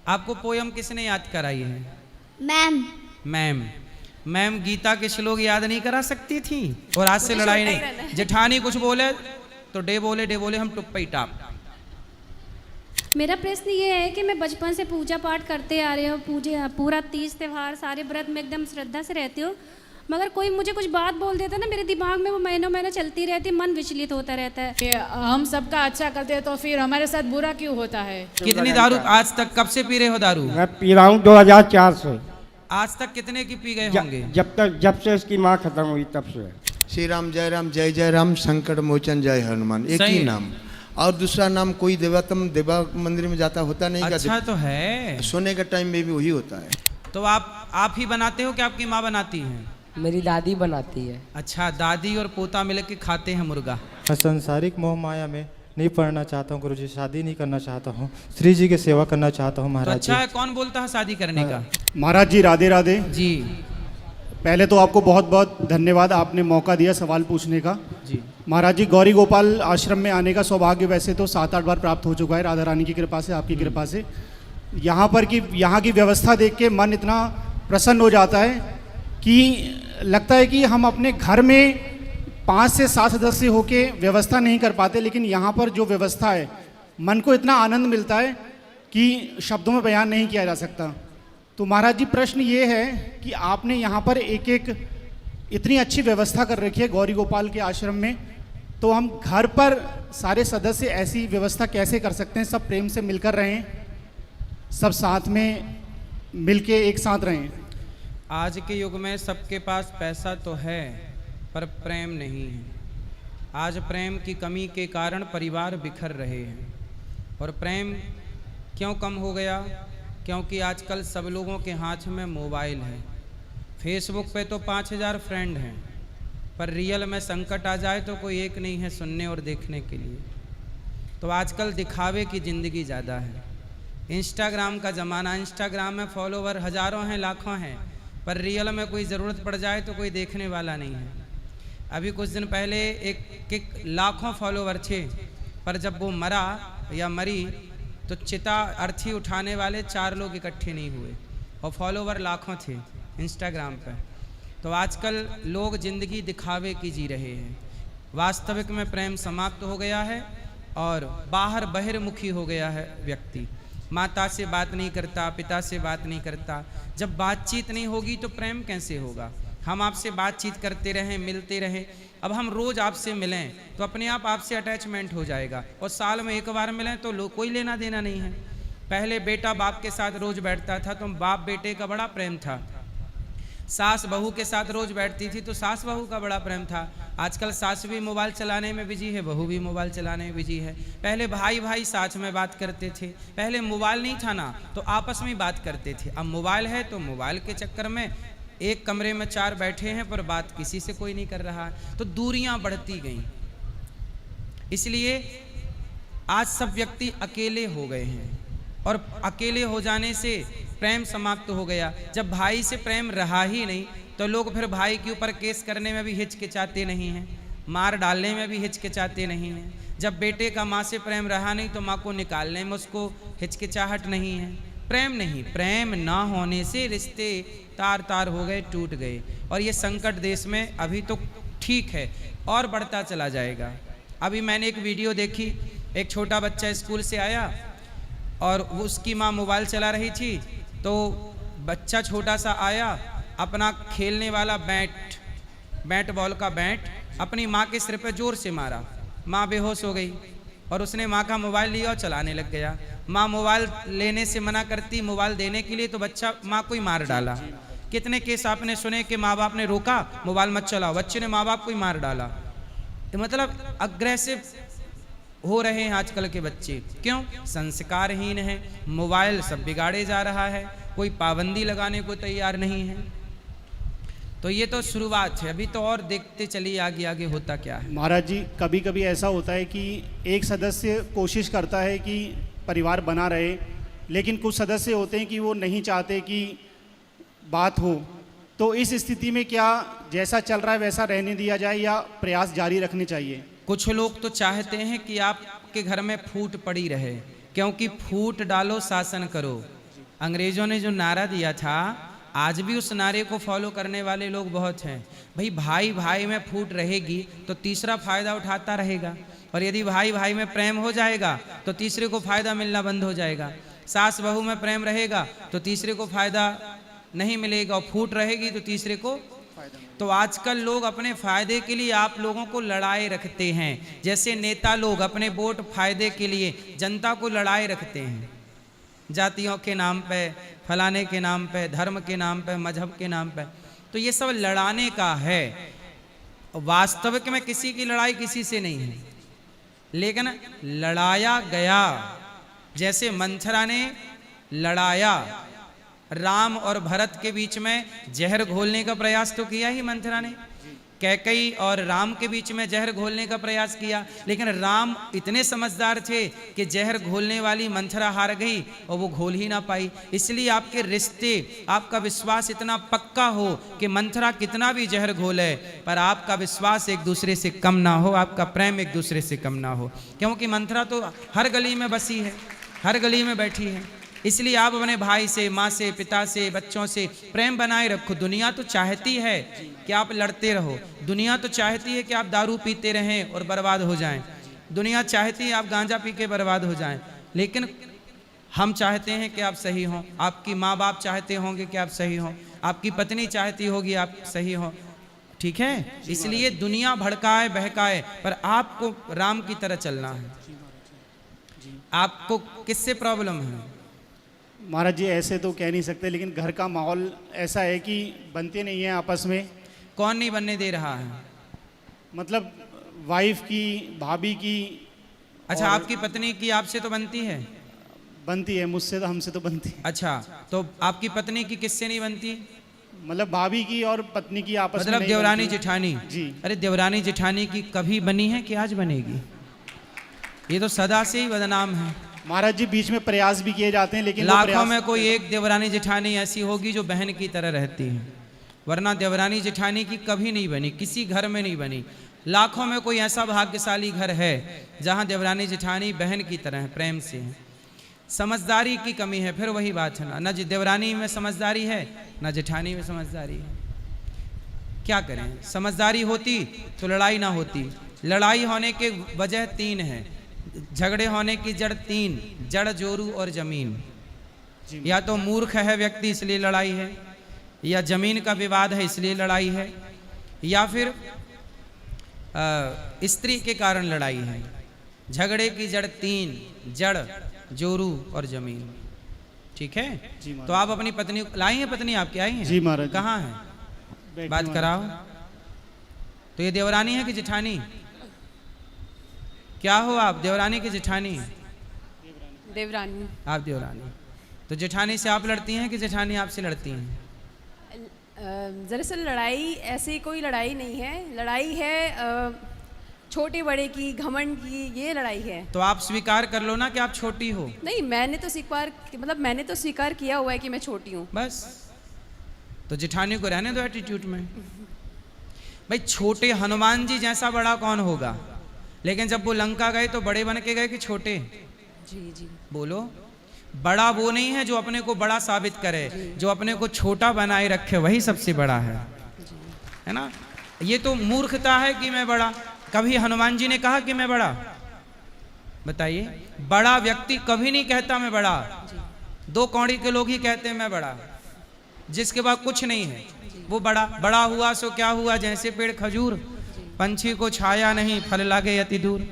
आपको पोयम किसने याद कराई है? मैम। मैम। मैम गीता के श्लोक याद नहीं करा सकती थी? और आज से लड़ाई नहीं, जेठानी कुछ बोले तो डे बोले हम टुप पे टाप। मेरा प्रश्न ये है कि मैं बचपन से पूजा पाठ करते आ रही हूँ, पूरा तीज त्यौहार सारे व्रत में एकदम श्रद्धा से रहती हूँ, मगर कोई मुझे कुछ बात बोल देता है ना, मेरे दिमाग में वो महीनों महीने चलती रहती है, मन विचलित होता रहता है। हम सबका अच्छा करते हैं तो फिर हमारे साथ बुरा क्यों होता है? कितनी दारू आज तक, कब से पी रहे हो दारू? मैं पी रहा हूँ 2004 से। आज तक कितने की पी गए होंगे? जब से इसकी माँ खत्म हुई तब से। श्री राम जय राम संकट मोचन जय हनुमान, एक ही नाम। और दूसरा नाम कोई देवातम देवा मंदिर में जाता होता नहीं। अच्छा तो है, सोने का टाइम में भी वही होता है। तो आप ही बनाते हो कि आपकी माँ बनाती है? मेरी दादी बनाती है। अच्छा, दादी और पोता मिलकर खाते हैं मुर्गा। मैं संसारिक मोह माया में नहीं पढ़ना चाहता हूँ गुरुजी, शादी नहीं करना चाहता हूँ, श्री जी की सेवा करना चाहता हूँ महाराज। तो अच्छा है, कौन बोलता है शादी करने का? महाराज जी राधे राधे जी। पहले तो आपको बहुत बहुत धन्यवाद, आपने मौका दिया सवाल पूछने का। जी महाराज जी, गौरी गोपाल आश्रम में आने का सौभाग्य वैसे तो 7-8 बार प्राप्त हो चुका है, राधा रानी की कृपा से, आपकी कृपा से। यहाँ की व्यवस्था देख के मन इतना प्रसन्न हो जाता है कि लगता है कि हम अपने घर में 5 से 7 सदस्य होके व्यवस्था नहीं कर पाते, लेकिन यहाँ पर जो व्यवस्था है मन को इतना आनंद मिलता है कि शब्दों में बयान नहीं किया जा सकता। तो महाराज जी, प्रश्न ये है कि आपने यहाँ पर एक इतनी अच्छी व्यवस्था कर रखी है गौरी गोपाल के आश्रम में, तो हम घर पर सारे सदस्य ऐसी व्यवस्था कैसे कर सकते हैं? सब प्रेम से मिलकर रहें, सब साथ में मिलके एक साथ रहें। आज के युग में सबके पास पैसा तो है पर प्रेम नहीं है। आज प्रेम की कमी के कारण परिवार बिखर रहे हैं। और प्रेम क्यों कम हो गया? क्योंकि आजकल सब लोगों के हाथ में मोबाइल है। फेसबुक पे तो 5000 फ्रेंड हैं, पर रियल में संकट आ जाए तो कोई एक नहीं है सुनने और देखने के लिए। तो आजकल दिखावे की ज़िंदगी ज़्यादा है। इंस्टाग्राम का ज़माना, इंस्टाग्राम में फॉलोवर हज़ारों हैं, लाखों हैं, पर रियल में कोई ज़रूरत पड़ जाए तो कोई देखने वाला नहीं है। अभी कुछ दिन पहले एक लाखों फॉलोवर थे, पर जब वो मरा या मरी तो चिता अर्थी उठाने वाले 4 लोग इकट्ठे नहीं हुए, और फॉलोवर लाखों थे इंस्टाग्राम पर। तो आजकल लोग ज़िंदगी दिखावे की जी रहे हैं। वास्तविक में प्रेम समाप्त हो गया है और बाहर बहिर्मुखी हो गया है व्यक्ति। माता से बात नहीं करता, पिता से बात नहीं करता। जब बातचीत नहीं होगी तो प्रेम कैसे होगा? हम आपसे बातचीत करते रहें, मिलते रहें। अब हम रोज़ आपसे मिलें तो अपने आप आपसे अटैचमेंट हो जाएगा, और साल में एक बार मिलें तो कोई लेना देना नहीं है। पहले बेटा बाप के साथ रोज़ बैठता था तो बाप बेटे का बड़ा प्रेम था। सास बहू के साथ रोज़ बैठती थी तो सास बहू का बड़ा प्रेम था। आजकल सास भी मोबाइल चलाने में बिजी है, बहू भी मोबाइल चलाने में बिजी है। पहले भाई भाई साथ में बात करते थे। पहले मोबाइल नहीं था ना, तो आपस में बात करते थे। अब मोबाइल है तो मोबाइल के चक्कर में एक कमरे में 4 बैठे हैं पर बात किसी से कोई नहीं कर रहा है। तो दूरियां बढ़ती गईं। इसलिए आज सब व्यक्ति अकेले हो गए हैं, और अकेले हो जाने से प्रेम समाप्त हो गया। जब भाई से प्रेम रहा ही नहीं तो लोग फिर भाई के ऊपर केस करने में भी हिचकिचाते नहीं हैं, मार डालने में भी हिचकिचाते नहीं हैं। जब बेटे का माँ से प्रेम रहा नहीं तो माँ को निकालने में उसको हिचकिचाहट नहीं है। प्रेम नहीं, प्रेम ना होने से रिश्ते तार तार हो गए, टूट गए। और ये संकट देश में अभी तो ठीक है और बढ़ता चला जाएगा। अभी मैंने एक वीडियो देखी, एक छोटा बच्चा स्कूल से आया और उसकी माँ मोबाइल चला रही थी, तो बच्चा छोटा सा आया, अपना खेलने वाला बैट बॉल का बैट अपनी माँ के सिर पे जोर से मारा। माँ बेहोश हो गई और उसने माँ का मोबाइल लिया और चलाने लग गया। माँ मोबाइल लेने से मना करती, मोबाइल देने के लिए, तो बच्चा माँ को ही मार डाला। कितने केस आपने सुने कि माँ बाप ने रोका मोबाइल मत चलाओ, बच्चे ने माँ बाप को ही मार डाला। तो मतलब अग्रेसिव हो रहे हैं आजकल के बच्चे। क्यों? संस्कारहीन है। मोबाइल सब बिगाड़े जा रहा है, कोई पाबंदी लगाने को तैयार नहीं है। तो ये तो शुरुआत है, अभी तो और देखते चलिए आगे आगे होता क्या है। महाराज जी, कभी कभी ऐसा होता है कि एक सदस्य कोशिश करता है कि परिवार बना रहे, लेकिन कुछ सदस्य होते हैं कि वो नहीं चाहते कि बात हो। तो इस स्थिति में क्या जैसा चल रहा है वैसा रहने दिया जाए या प्रयास जारी रखने चाहिए? कुछ लोग तो चाहते हैं कि आपके घर में फूट पड़ी रहे, क्योंकि फूट डालो शासन करो। अंग्रेजों ने जो नारा दिया था, आज भी उस नारे को फॉलो करने वाले लोग बहुत हैं। भाई भाई भाई में फूट रहेगी तो तीसरा फायदा उठाता रहेगा, और यदि भाई भाई में प्रेम हो जाएगा तो तीसरे को फायदा मिलना बंद हो जाएगा। सास बहू में प्रेम रहेगा तो तीसरे को फायदा नहीं मिलेगा, और फूट रहेगी तो तीसरे को। तो आजकल लोग अपने फायदे के लिए आप लोगों को लड़ाए रखते हैं, जैसे नेता लोग अपने वोट फायदे के लिए जनता को लड़ाए रखते हैं, जातियों के नाम पे, फलाने के नाम पे, धर्म के नाम पे, मजहब के नाम पे। तो ये सब लड़ाने का है। वास्तविक में किसी की लड़ाई किसी से नहीं है, लेकिन लड़ाया गया। जैसे मंथरा ने लड़ाया, राम और भरत के बीच में जहर घोलने का प्रयास तो किया ही मंथरा ने। कैकई और राम के बीच में जहर घोलने का प्रयास किया, लेकिन राम इतने समझदार थे कि जहर घोलने वाली मंथरा हार गई और वो घोल ही ना पाई। इसलिए आपके रिश्ते, आपका विश्वास इतना पक्का हो कि मंथरा कितना भी जहर घोले, पर आपका विश्वास एक दूसरे से कम ना हो, आपका प्रेम एक दूसरे से कम ना हो। क्योंकि मंथरा तो हर गली में बसी है, हर गली में बैठी है। इसलिए आप अपने भाई से, माँ से, पिता से, बच्चों से प्रेम बनाए रखो। दुनिया तो चाहती है कि आप लड़ते रहो, दुनिया तो चाहती है कि आप दारू पीते रहें और बर्बाद हो जाएं, दुनिया चाहती है आप गांजा पी के बर्बाद हो जाएं, लेकिन हम चाहते हैं कि आप सही हों। आपकी माँ बाप चाहते होंगे कि आप सही हों, आपकी पत्नी चाहती होगी आप सही हों, ठीक है। इसलिए दुनिया भड़काए बहकाए, पर आपको राम की तरह चलना है। आपको किससे प्रॉब्लम है? महाराज जी ऐसे तो कह नहीं सकते, लेकिन घर का माहौल ऐसा है कि बनते नहीं हैं आपस में। कौन नहीं बनने दे रहा है? मतलब वाइफ की, भाभी की। अच्छा, आपकी पत्नी की आपसे तो बनती है? बनती है, मुझसे तो, हमसे तो बनती है। अच्छा, तो आपकी पत्नी की किससे नहीं बनती? मतलब भाभी की और पत्नी की आपस में मतलब नहीं देवरानी बनती। जेठानी? जी। अरे देवरानी जेठानी की कभी बनी है कि आज बनेगी? ये तो सदा से ही बदनाम है। महाराज जी बीच में प्रयास भी किए जाते हैं, लेकिन वो लाखों प्रयास- में कोई एक देवरानी जेठानी ऐसी होगी जो बहन की तरह रहती है, वरना देवरानी जेठानी की कभी नहीं बनी, किसी घर में नहीं बनी। लाखों में कोई ऐसा भाग्यशाली घर है जहां देवरानी जेठानी बहन की तरह है, प्रेम से है। समझदारी की कमी है, फिर वही बात है ना, न देवरानी में समझदारी है न जेठानी में समझदारी है। क्या करें? समझदारी होती तो लड़ाई ना होती। लड़ाई होने के वजह तीन है, झगड़े होने की जड़ तीन, जड़, जोरू और जमीन। या तो मूर्ख है व्यक्ति इसलिए लड़ाई है, या जमीन का विवाद है इसलिए लड़ाई है, या फिर स्त्री के कारण लड़ाई है। झगड़े की जड़ तीन, जड़, जोरू और जमीन, ठीक है। तो आप अपनी पत्नी लाई हैं? पत्नी आपकी आई है? जी महाराज। कहाँ है? बात कराओ। तो ये देवरानी है कि जेठानी? क्या हो आप, देवरानी की जेठानी? देवरानी। आप देवरानी। तो जेठानी से आप लड़ती हैं कि जेठानी आपसे लड़ती हैं? दरअसल लड़ाई ऐसी कोई लड़ाई नहीं है, लड़ाई है छोटे बड़े की, घमंड की, ये लड़ाई है। तो आप स्वीकार कर लो ना कि आप छोटी हो। नहीं, मैंने तो स्वीकार किया हुआ है कि मैं छोटी हूँ, बस। तो जेठानी को रहने दो एटीट्यूड में। भाई छोटे हनुमान जी जैसा बड़ा कौन होगा? लेकिन जब वो लंका गए तो बड़े बन के गए कि छोटे? जी जी। बोलो। बड़ा वो नहीं है जो अपने को बड़ा साबित करे, जो अपने को छोटा बनाए रखे वही सबसे बड़ा है ना। ये तो मूर्खता है कि मैं बड़ा। कभी हनुमान जी ने कहा कि मैं बड़ा? बताइए। बड़ा व्यक्ति कभी नहीं कहता मैं बड़ा। दो कौड़ी के लोग ही कहते हैं मैं बड़ा, जिसके बाद कुछ नहीं है वो बड़ा। बड़ा हुआ सो क्या हुआ, जैसे पेड़ खजूर, पंछी को छाया नहीं, फल लागे अति दूर।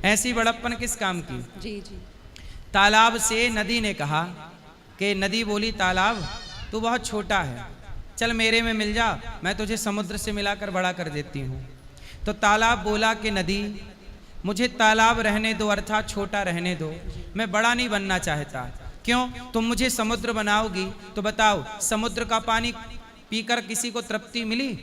ऐसी बड़प्पन किस काम की? जी जी। तालाब से नदी ने कहा कि नदी बोली, तालाब तू बहुत छोटा है, चल मेरे में मिल जा, मैं तुझे समुद्र से मिलाकर बड़ा कर देती हूँ। तो तालाब बोला कि नदी मुझे तालाब रहने दो, अर्थात छोटा रहने दो, मैं बड़ा नहीं बनना चाहता। क्यों? तुम मुझे समुद्र बनाओगी तो बताओ, समुद्र का पानी पीकर किसी को तृप्ति मिली?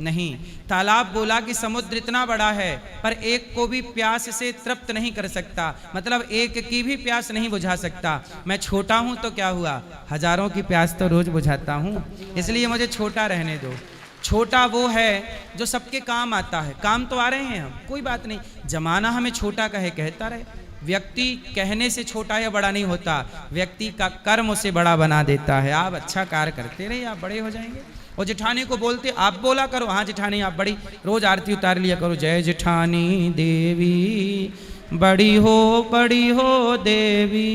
नहीं। तालाब बोला कि समुद्र इतना बड़ा है पर एक को भी प्यास से तृप्त नहीं कर सकता, मतलब एक की भी प्यास नहीं बुझा सकता। मैं छोटा हूं तो क्या हुआ, हजारों की प्यास तो रोज बुझाता हूं, इसलिए मुझे छोटा रहने दो। छोटा वो है जो सबके काम आता है। काम तो आ रहे हैं हम, कोई बात नहीं, जमाना हमें छोटा कहे कहता रहे, व्यक्ति कहने से छोटा या बड़ा नहीं होता, व्यक्ति का कर्म उसे बड़ा बना देता है। आप अच्छा कार्य करते रहिए, आप बड़े हो जाएंगे। और जेठानी को बोलते आप बोला करो, हाँ जेठानी आप बड़ी, रोज आरती उतार लिया करो, जय जेठानी देवी बड़ी हो देवी,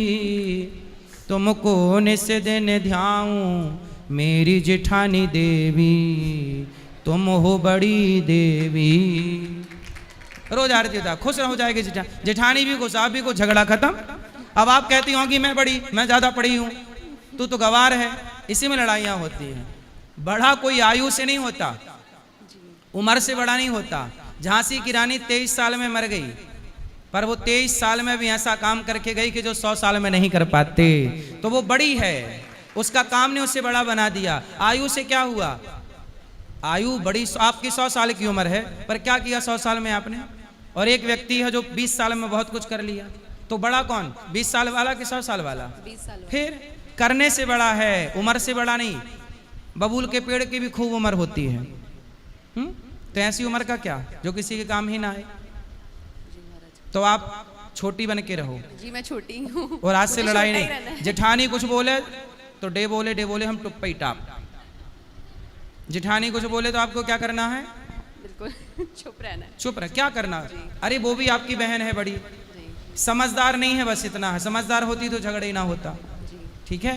तुमको निस दिन ध्याऊं मेरी जेठानी देवी, तुम हो बड़ी देवी। रोज आरती होता, खुश हो जाएगी जेठानी भी खुश, आप भी खुश, झगड़ा खत्म। अब आप कहती हो कि मैं बड़ी, मैं ज्यादा पढ़ी हूं, तू तो गवार है, इसी में लड़ाइयां होती हैं। बड़ा कोई आयु से नहीं होता, उम्र से बड़ा नहीं होता। झांसी की रानी 23 साल में मर गई, पर वो 23 साल में भी ऐसा काम करके गई कि जो 100 साल में नहीं कर पाते, तो वो बड़ी है, उसका काम ने उससे बड़ा बना दिया। आयु से क्या हुआ, आयु बड़ी, आपकी 100 साल की उम्र है, पर क्या किया 100 साल में आपने। और एक व्यक्ति है जो 20 साल में बहुत कुछ कर लिया, तो बड़ा कौन, 20 साल वाला कि 100 साल वाला। 20 साल फिर करने से बड़ा है, उम्र से बड़ा नहीं। बबूल के पेड़ की भी खूब उम्र होती है, तो ऐसी उम्र का क्या जो किसी के काम ही ना आए। तो आप छोटी बन के रहो जी, मैं छोटी हूँ और आज से मुझे लड़ाई छोटा ही रहना नहीं। है। जेठानी कुछ बोले तो डे बोले हम टुप पे टाप। जेठानी कुछ बोले तो आपको क्या करना है, बिल्कुल चुप रहना है। चुप रह, क्या करना है। अरे वो भी आपकी बहन है बड़ी, समझदार नहीं है, बस इतना है। समझदार होती तो झगड़े ही ना होता, ठीक है।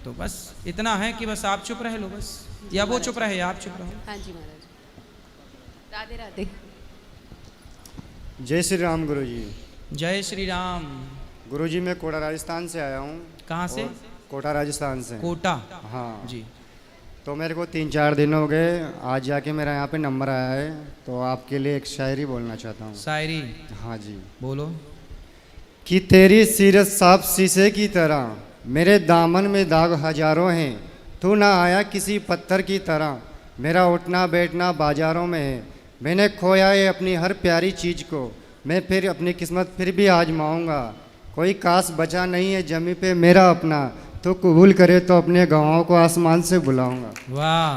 तो बस इतना है कि बस आप चुप रह लो बस, या वो चुप रहे आप चुप रहो। हाँ जी महाराज, राधे राधे। जय श्री राम गुरु जी। जय श्री राम। गुरु जी मैं कोटा राजस्थान से आया हूँ। कहाँ से? कोटा राजस्थान से। कोटा, हाँ जी। तो मेरे को 3-4 दिन हो गए, आज जाके मेरा यहाँ पे नंबर आया है, तो आपके लिए एक शायरी बोलना चाहता हूँ। शायरी? हाँ जी। बोलो। कि तेरी सीरत साफ शीशे की तरह, मेरे दामन में दाग हजारों हैं, तू ना आया किसी पत्थर की तरह, मेरा उठना बैठना बाजारों में है, मैंने खोया है अपनी हर प्यारी चीज़ को, मैं फिर अपनी किस्मत फिर भी आजमाऊंगा, कोई काश बचा नहीं है जमी पे मेरा अपना, तो कबूल करे तो अपने गवाहों को आसमान से बुलाऊंगा। वाह।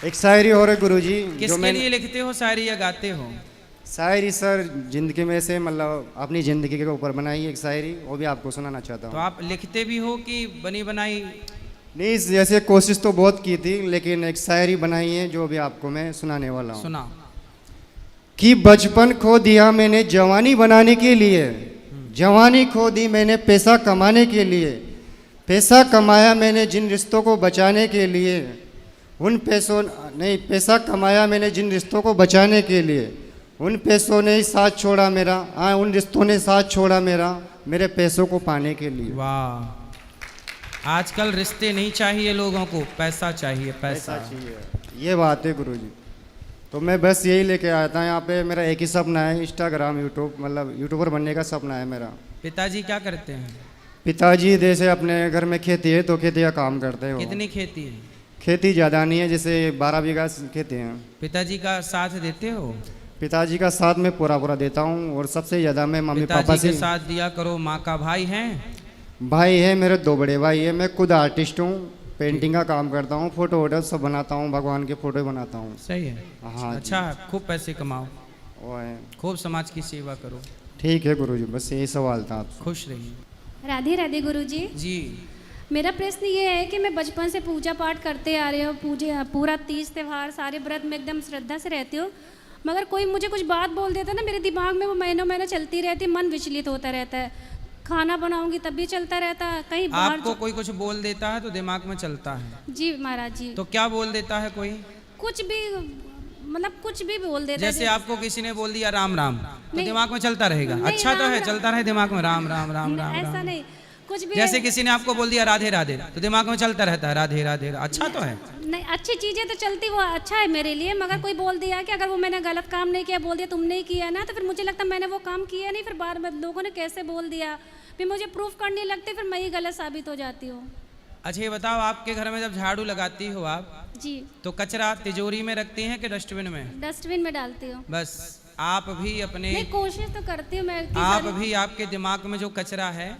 एक शायरी और है गुरु जी। किसके लिए लिखते हो शायरी या गाते हो? शायरी सर जिंदगी में से, मतलब अपनी ज़िंदगी के ऊपर बनाई एक शायरी, वो भी आपको सुनाना चाहता हूँ। तो आप लिखते भी हो कि बनी बनाई? नहीं, जैसे कोशिश तो बहुत की थी, लेकिन एक शायरी बनाई है जो भी आपको मैं सुनाने वाला हूँ। सुना। कि बचपन खो दिया मैंने जवानी बनाने के लिए, जवानी खो दी मैंने पैसा कमाने के लिए, पैसा कमाया मैंने जिन रिश्तों को बचाने के लिए, उन पैसों नहीं, पैसा कमाया मैंने जिन रिश्तों को बचाने के लिए, उन पैसों ने ही साथ छोड़ा मेरा, हाँ उन रिश्तों ने साथ छोड़ा मेरा, मेरे पैसों को पाने के लिए। वाह। आजकल रिश्ते नहीं चाहिए लोगों को, पैसा चाहिए, पैसा चाहिए, ये बात है गुरु जी। तो मैं बस यही लेके आया था यहाँ पे। मेरा एक ही सपना है, इंस्टाग्राम यूट्यूब, मतलब यूट्यूबर बनने का सपना है मेरा। पिताजी क्या करते हैं? पिताजी जैसे अपने घर में खेती है तो खेती का काम करते हैं। कितनी खेती है? खेती ज़्यादा नहीं है, जैसे 12 बीघा खेती है। पिताजी का साथ देते हो? पिताजी का साथ में पूरा देता हूँ, और सबसे ज़्यादा मैं मम्मी पापा से साथ दिया करो। माँ का भाई है? भाई है, मेरे 2 बड़े भाई है। मैं खुद आर्टिस्ट हूँ, पेंटिंग का काम करता हूँ, फोटो वोटो सब बनाता हूँ, भगवान के फोटो बनाता हूँ। सही है। हाँ अच्छा, खूब पैसे कमाओ, वो है, खूब समाज की सेवा करो। ठीक है गुरुजी, बस यही सवाल था आपसे। खुश रहिए। राधे राधे गुरुजी। जी। मेरा प्रश्न ये है कि मैं बचपन से पूजा पाठ करते आ रही हूँ, पूरा 30 त्यौहार सारे व्रत में एकदम श्रद्धा से रहती हूँ, मगर कोई मुझे कुछ बात बोल देता है ना, मेरे दिमाग में वो महीनों चलती रहती है, मन विचलित होता रहता है। खाना बनाऊंगी तब भी चलता रहता है, कहीं बाहर आपको कोई कुछ बोल देता है तो दिमाग में चलता है? जी महाराज जी। तो क्या बोल देता है कोई? कुछ भी, मतलब कुछ भी बोल देता है। जैसे आपको किसी ने बोल दिया राम राम, तो दिमाग में चलता रहेगा? अच्छा तो है, चलता रहे दिमाग में राम राम राम राम। ऐसा नहीं, कुछ भी। जैसे किसी ने आपको बोल दिया राधे राधे, तो दिमाग में चलता रहता है राधे राधे। अच्छा तो है। नहीं, अच्छी चीजें तो चलती, वो अच्छा है मेरे लिए, मगर कोई बोल दिया कि अगर वो मैंने गलत काम नहीं किया, बोल दिया तुमने ही किया ना, तो फिर मुझे लगता मैंने वो काम किया नहीं, फिर बार बार लोगों ने कैसे बोल दिया, फिर मुझे प्रूफ करने लगती, फिर मैं ही गलत साबित हो जाती हूँ। अच्छा ये बताओ, आपके घर में जब झाड़ू लगाती हो आप जी, तो कचरा तिजोरी में रखती हैं कि डस्टबिन में? डस्टबिन में डालती हूँ। बस आप भी अपने, नहीं, कोशिश तो करती हूँ मैं। आप भी आपके दिमाग में जो कचरा है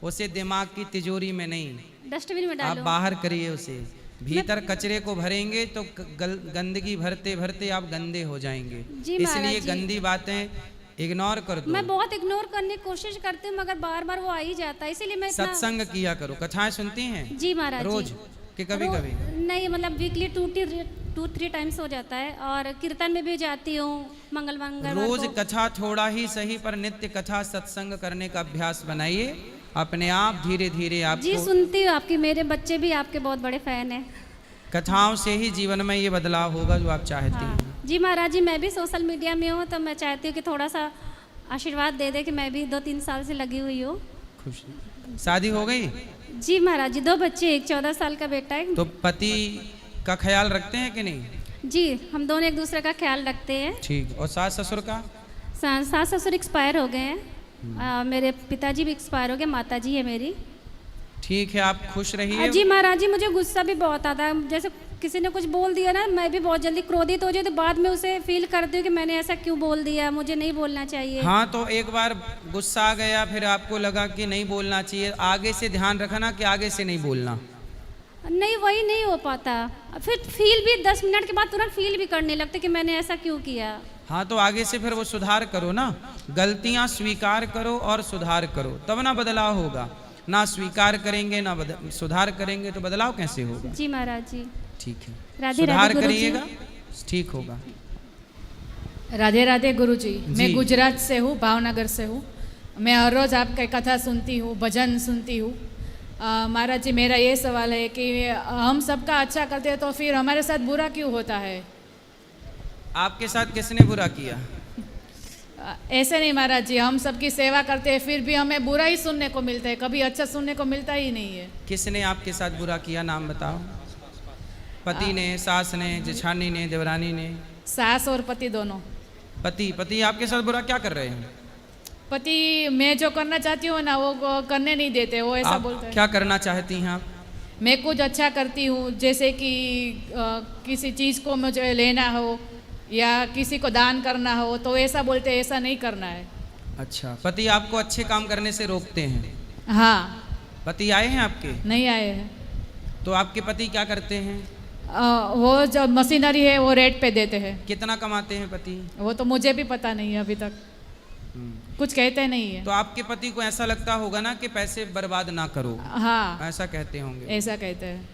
उसे दिमाग की तिजोरी में नहीं, डस्टबिन में आप डालो। बाहर करिए उसे। भीतर कचरे को भरेंगे तो गंदगी भरते भरते आप गंदे हो जाएंगे। जी महाराज इसलिए जी। गंदी बातें इग्नोर कर दो। मैं बहुत इग्नोर करने की कोशिश करती हूँ मगर बार बार वो आ ही जाता है, इसीलिए मैं इतना सत्संग किया करो। कथाएं सुनती हैं जी महाराज जी। रोज कि कभी कभी? नहीं, मतलब वीकली 2-3 टाइम्स हो जाता है, और कीर्तन में भी जाती हूँ मंगलवार रोज को। कथा थोड़ा ही सही पर नित्य कथा सत्संग करने का अभ्यास बनाइए, अपने आप धीरे धीरे जी आपको सुनती हूँ आपकी, मेरे बच्चे भी आपके बहुत बड़े फैन हैं। कथाओं से ही जीवन में ये बदलाव होगा जो आप चाहती हाँ हैं। जी महाराज जी, मैं भी सोशल मीडिया में हूँ तो मैं चाहती हूँ कि थोड़ा सा आशीर्वाद दे दे कि मैं भी 2-3 साल से लगी हुई हूँ। खुशी शादी हो गई? जी महाराज जी, 2 बच्चे, एक 14 साल का बेटा है। तो पति का ख्याल रखते हैं कि नहीं? जी, हम दोनों एक दूसरे का ख्याल रखते हैं। ठीक। और सास ससुर का? सास ससुर एक्सपायर हो गए हैं, मेरे पिताजी भी एक्सपायर हो गए, माता जी है मेरी। ठीक है, आप खुश रहिए। जी महाराज जी, मुझे गुस्सा भी बहुत आता है, जैसे किसी ने कुछ बोल दिया ना, मैं भी बहुत जल्दी क्रोधित हो जाती हूँ, तो बाद में उसे फील करती हूँ कि मैंने ऐसा क्यों बोल दिया, मुझे नहीं बोलना चाहिए। हाँ, तो एक बार गुस्सा आ गया, फिर आपको लगा कि नहीं बोलना चाहिए, आगे से ध्यान रखना कि आगे से नहीं बोलना। नहीं, वही नहीं हो पाता, फिर फील भी 10 मिनट के बाद तुरंत फील भी करने लगते कि मैंने ऐसा क्यों किया। हाँ, तो आगे से फिर वो सुधार करो ना, गलतियां स्वीकार करो और सुधार करो, तब ना बदलाव होगा। ना स्वीकार करेंगे ना सुधार करेंगे तो बदलाव कैसे होगा? जी महाराज जी। ठीक है, राधे सुधार राधे गुरुजी। करिएगा, ठीक होगा। राधे राधे गुरुजी। जी। मैं गुजरात से हूँ, भावनगर से हूँ। मैं हर रोज़ आपकी कथा सुनती हूँ, भजन सुनती हूँ। महाराज जी, मेरा ये सवाल है कि हम सबका अच्छा करते हैं तो फिर हमारे साथ बुरा क्यों होता है? आपके साथ किसने बुरा किया? ऐसे नहीं महाराज जी, हम सबकी सेवा करते हैं फिर भी हमें बुरा ही सुनने को मिलता है, कभी अच्छा सुनने को मिलता ही नहीं है। किसने आपके साथ बुरा किया, नाम बताओ। पति ने, सास ने, जेठानी ने, देवरानी ने? सास और पति दोनों। पति आपके साथ बुरा क्या कर रहे हैं? पति मैं जो करना चाहती हूँ ना वो करने नहीं देते, वो ऐसा आप बोलते हैं। क्या करना चाहती हैं आप? मैं कुछ अच्छा करती हूँ, जैसे कि किसी चीज़ को मुझे लेना हो या किसी को दान करना हो, तो ऐसा बोलते हैं ऐसा नहीं करना है। अच्छा, पति आपको अच्छे काम करने से रोकते हैं? हाँ। पति आए हैं आपके? नहीं आए हैं। तो आपके पति क्या करते हैं? वो जो मशीनरी है वो रेट पे देते हैं। कितना कमाते हैं पति? वो तो मुझे भी पता नहीं है अभी तक, कुछ कहते नहीं है। तो आपके पति को ऐसा लगता होगा ना कि पैसे बर्बाद ना करो? हाँ, ऐसा कहते होंगे। ऐसा कहते हैं।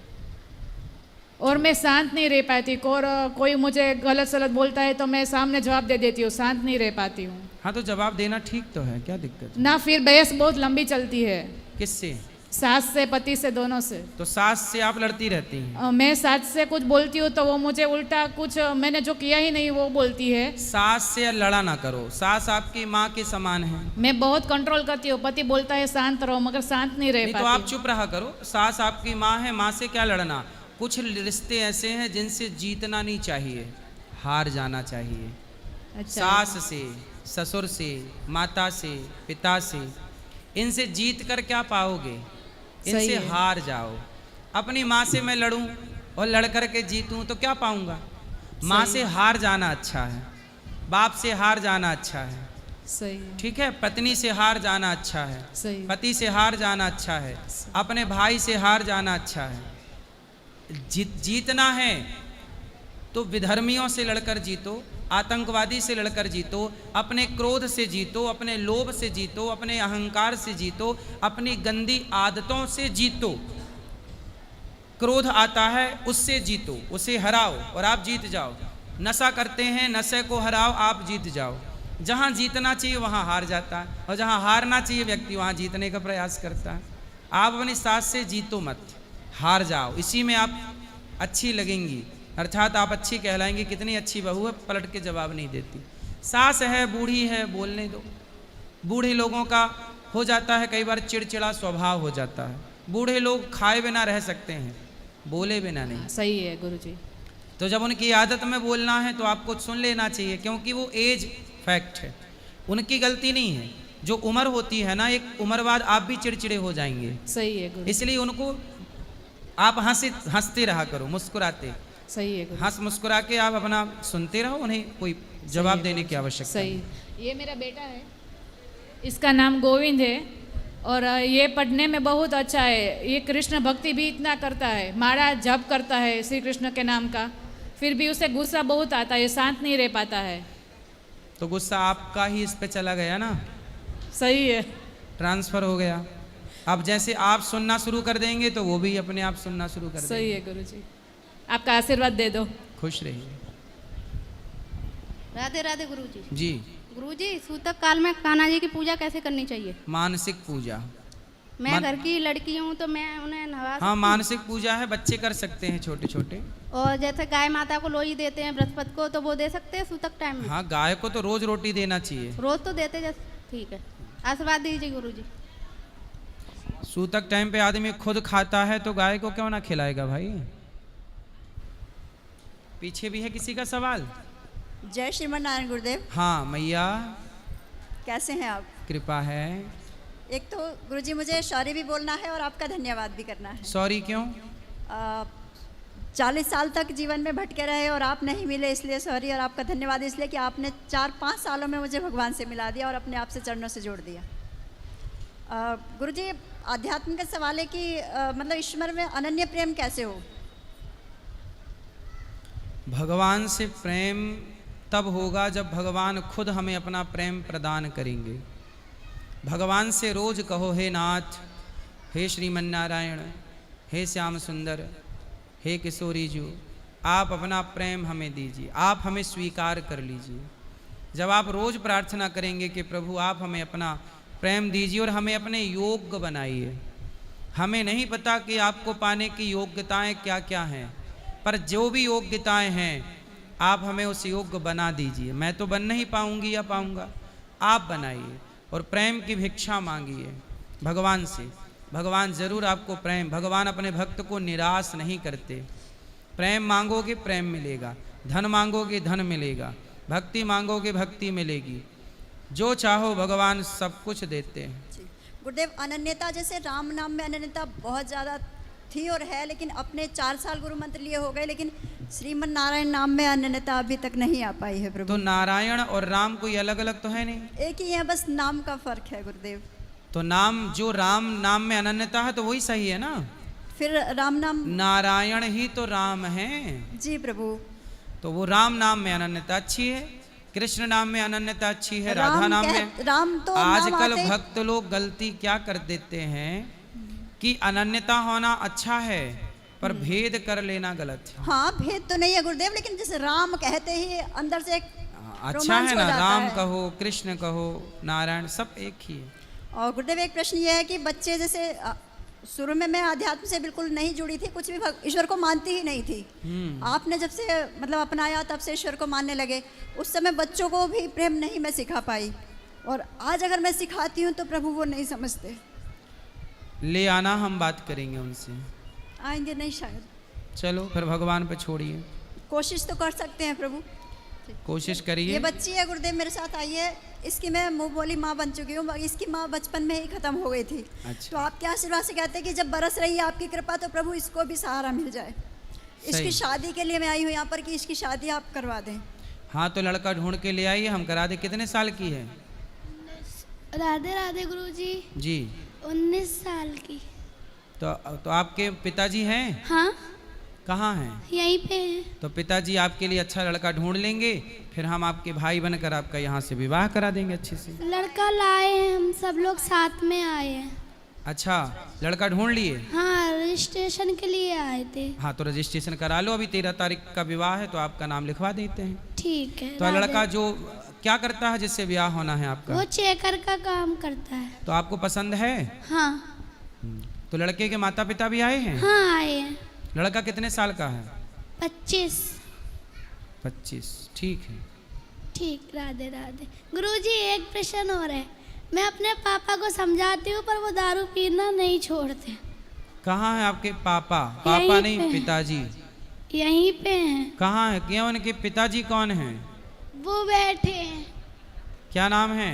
और मैं शांत नहीं रह पाती, और कोई मुझे गलत सलत बोलता है तो मैं सामने जवाब दे देती हूँ, शांत नहीं रह पाती हूँ। हाँ, तो जवाब देना ठीक तो है, क्या दिक्कत है? ना, फिर बहस बहुत लंबी चलती है। किससे? सास से, पति से, दोनों से। तो सास से आप लड़ती रहती हैं? मैं सास से कुछ बोलती हूँ तो वो मुझे उल्टा कुछ मैंने जो किया ही नहीं वो बोलती है। सास से लड़ा ना करो, सास आपकी माँ के समान है। मैं बहुत कंट्रोल करती हूँ, पति बोलता है शांत रहो, मगर शांत नहीं रह नहीं, पाती। तो आप चुप रहा करो। सास आपकी माँ है, माँ से क्या लड़ना? कुछ रिश्ते ऐसे हैं जिनसे जीतना नहीं चाहिए, हार जाना चाहिए। अच्छा। सास से, ससुर से, माता से, पिता से, इनसे जीत कर क्या पाओगे? इनसे हार जाओ। अपनी माँ से मैं लड़ूं और लड़ कर के जीतूं तो क्या पाऊंगा? माँ से हार जाना अच्छा है, बाप से हार जाना अच्छा है, सही है। ठीक है, पत्नी से हार जाना अच्छा है, सही। पति से हार जाना अच्छा है, अपने भाई से हार जाना अच्छा है। जीतना है तो विधर्मियों से लड़कर जीतो, आतंकवादी से लड़कर जीतो, अपने क्रोध से जीतो, अपने लोभ से जीतो, अपने अहंकार से जीतो, अपनी गंदी आदतों से जीतो। क्रोध आता है उससे जीतो, उसे हराओ और आप जीत जाओ। नशा करते हैं, नशे को हराओ, आप जीत जाओ। जहाँ जीतना चाहिए वहाँ हार जाता है, और जहाँ हारना चाहिए व्यक्ति वहाँ जीतने का प्रयास करता है। आप अपनी सास से जीतो मत, हार जाओ, इसी में आप अच्छी लगेंगी, अर्थात आप अच्छी कहलाएंगी। कितनी अच्छी बहू है, पलट के जवाब नहीं देती। सास है, बूढ़ी है, बोलने दो। बूढ़े लोगों का हो जाता है कई बार चिड़चिड़ा स्वभाव हो जाता है। बूढ़े लोग खाए बिना रह सकते हैं, बोले बिना नहीं। सही है गुरुजी। तो जब उनकी आदत में बोलना है तो आपको सुन लेना चाहिए, क्योंकि वो एज फैक्ट है, उनकी गलती नहीं है। जो उम्र होती है ना, एक उम्र बाद आप भी चिड़चिड़े हो जाएंगे। सही है गुरु। इसलिए उनको आप हंसते रहा करो, मुस्कुराते। सही है गुरु। हंस मुस्कुरा के आप अपना सुनते रहो, उन्हें कोई जवाब देने की आवश्यकता सही। नहीं। ये मेरा बेटा है, इसका नाम गोविंद है, और ये पढ़ने में बहुत अच्छा है। ये कृष्ण भक्ति भी इतना करता है, माला जप करता है श्री कृष्ण के नाम का, फिर भी उसे गुस्सा बहुत आता है, शांत नहीं रह पाता है। तो गुस्सा आपका ही इस पे चला गया ना, सही है। ट्रांसफर हो गया। अब जैसे आप सुनना शुरू कर देंगे तो वो भी अपने आप सुनना शुरू कर सही देंगे। है गुरुजी, आपका आशीर्वाद दे दो। खुश रहिए। राधे राधे गुरुजी। जी। गुरुजी, सूतक काल में कान्हा जी की पूजा कैसे करनी चाहिए? मानसिक पूजा। मैं घर की लड़की हूँ तो मैं उन्हें नवा हाँ, सकती हूँ? मानसिक पूजा है, बच्चे कर सकते हैं छोटे छोटे। और जैसे गाय माता को लोई देते हैं बृहस्पति को, तो वो दे सकते हैं सूतक टाइम में? हाँ, गाय को तो रोज रोटी देना चाहिए। रोज तो देते जैसे, ठीक है, आशीर्वाद दीजिए गुरुजी। सूतक टाइम पे आदमी खुद खाता है तो गाय को क्यों ना खिलाएगा भाई। पीछे भी है किसी का सवाल? जय श्रीमन नारायण गुरुदेव। हाँ मैया, कैसे हैं आप? कृपा है। एक तो गुरुजी मुझे सॉरी भी बोलना है और आपका धन्यवाद भी करना है। सॉरी क्यों? 40 साल तक जीवन में भटके रहे और आप नहीं मिले, इसलिए सॉरी। और आपका धन्यवाद इसलिए कि आपने 4-5 सालों में मुझे भगवान से मिला दिया और अपने आप से चरणों से जोड़ दिया। गुरुजी, आध्यात्म का सवाल है कि मतलब ईश्वर में अनन्य प्रेम कैसे हो? भगवान से प्रेम तब होगा जब भगवान खुद हमें अपना प्रेम प्रदान करेंगे। भगवान से रोज कहो, हे नाथ, हे श्रीमन नारायण, हे श्याम सुंदर, हे किशोरी जी, आप अपना प्रेम हमें दीजिए, आप हमें स्वीकार कर लीजिए। जब आप रोज प्रार्थना करेंगे कि प्रभु आप हमें अपना प्रेम दीजिए और हमें अपने योग्य बनाइए। हमें नहीं पता कि आपको पाने की योग्यताएं क्या क्या हैं, पर जो भी योग्यताएं हैं आप हमें उस योग्य बना दीजिए। मैं तो बन नहीं पाऊंगी या पाऊंगा, आप बनाइए और प्रेम की भिक्षा मांगिए भगवान से। भगवान जरूर आपको प्रेम, भगवान अपने भक्त को निराश नहीं करते। प्रेम मांगोगे प्रेम मिलेगा, धन मांगोगे धन मिलेगा, भक्ति मांगोगे भक्ति मिलेगी। जो चाहो भगवान सब कुछ देते हैं। गुरुदेव, अनन्यता जैसे राम नाम में अनन्यता बहुत ज़्यादा थी और है, लेकिन अपने 4 साल गुरु मंत्र लिए हो गए, लेकिन श्रीमन नारायण नाम में अनन्यता अभी तक नहीं आ पाई है प्रभु। तो नारायण और राम कोई अलग अलग तो है नहीं, एक ही है, बस नाम का फर्क है गुरुदेव। तो नाम, जो राम नाम में अनन्यता है तो वही सही है ना। फिर राम नाम, नारायण ही तो राम है। जी प्रभु। तो वो राम नाम में अनन्यता अच्छी है, कृष्ण नाम में अनन्यता अच्छी है, राधा नाम में। राम तो आजकल भक्त लोग गलती क्या कर देते हैं कि अनन्यता होना अच्छा है पर भेद कर लेना गलत है। हाँ, भेद तो नहीं है गुरुदेव, लेकिन जैसे राम कहते ही अंदर से एक अच्छा है ना, राम कहो कृष्ण कहो नारायण सब एक ही है। और गुरुदेव, एक प्रश्न ये है कि बच्चे जैसे शुरू में मैं आध्यात्म से बिल्कुल नहीं जुड़ी थी, कुछ भी ईश्वर को मानती ही नहीं थी। आपने जब से मतलब अपनाया तब से ईश्वर को मानने लगे। उस समय बच्चों को भी प्रेम नहीं मैं सिखा पाई, और आज अगर मैं सिखाती हूँ तो प्रभु वो नहीं समझते। ले आना, हम बात करेंगे उनसे। आएंगे नहीं शायद। चलो फिर भगवान पे छोड़िए, कोशिश तो कर सकते हैं प्रभु, कोशिश करिए। ये बच्ची है गुरुदेव, मेरे साथ आई है, इसकी मैं मुंह बोली माँ बन चुकी हूँ। इसकी माँ बचपन में ही खत्म हो गई थी। अच्छा। तो आप क्या आशीर्वाद से कहते हैं कि जब बरस रही है आपकी कृपा तो प्रभु इसको भी सहारा मिल जाए। इसकी शादी के लिए मैं आई हूँ यहाँ पर कि इसकी शादी आप करवा दें। हाँ, तो लड़का ढूंढ के ले आइए, हम करा दे। कितने साल की है? राधे राधे गुरुजी। जी 19 साल की। तो आपके पिताजी हैं? हाँ, कहाँ हैं? यहीं पे हैं। तो पिताजी आपके लिए अच्छा लड़का ढूंढ लेंगे, फिर हम आपके भाई बनकर आपका यहाँ से विवाह करा देंगे अच्छे से। लड़का लाए हैं, हम सब लोग साथ में आए हैं। अच्छा, लड़का ढूंढ लिए? हाँ, रजिस्ट्रेशन के लिए आए थे। हाँ, तो रजिस्ट्रेशन करा लो। अभी 13 तारीख का विवाह है तो आपका नाम लिखवा देते हैं। ठीक है। तो लड़का जो क्या करता है जिससे ब्याह होना है आपका? वो चेकर का काम करता है। तो आपको पसंद है? हाँ। तो लड़के के माता पिता भी आए हैं? हाँ, आए हैं। लड़का कितने साल का है? 25। 25, ठीक है। ठीक, राधे राधे। गुरुजी, एक प्रश्न और है। मैं अपने पापा को समझाती हूँ पर वो दारू पीना नहीं छोड़ते। कहाँ है आपके पापा? पापा नहीं, पिताजी। यहीं पे हैं। कहाँ है? क्या उनके पिताजी कौन हैं? वो बैठे हैं। क्या नाम है?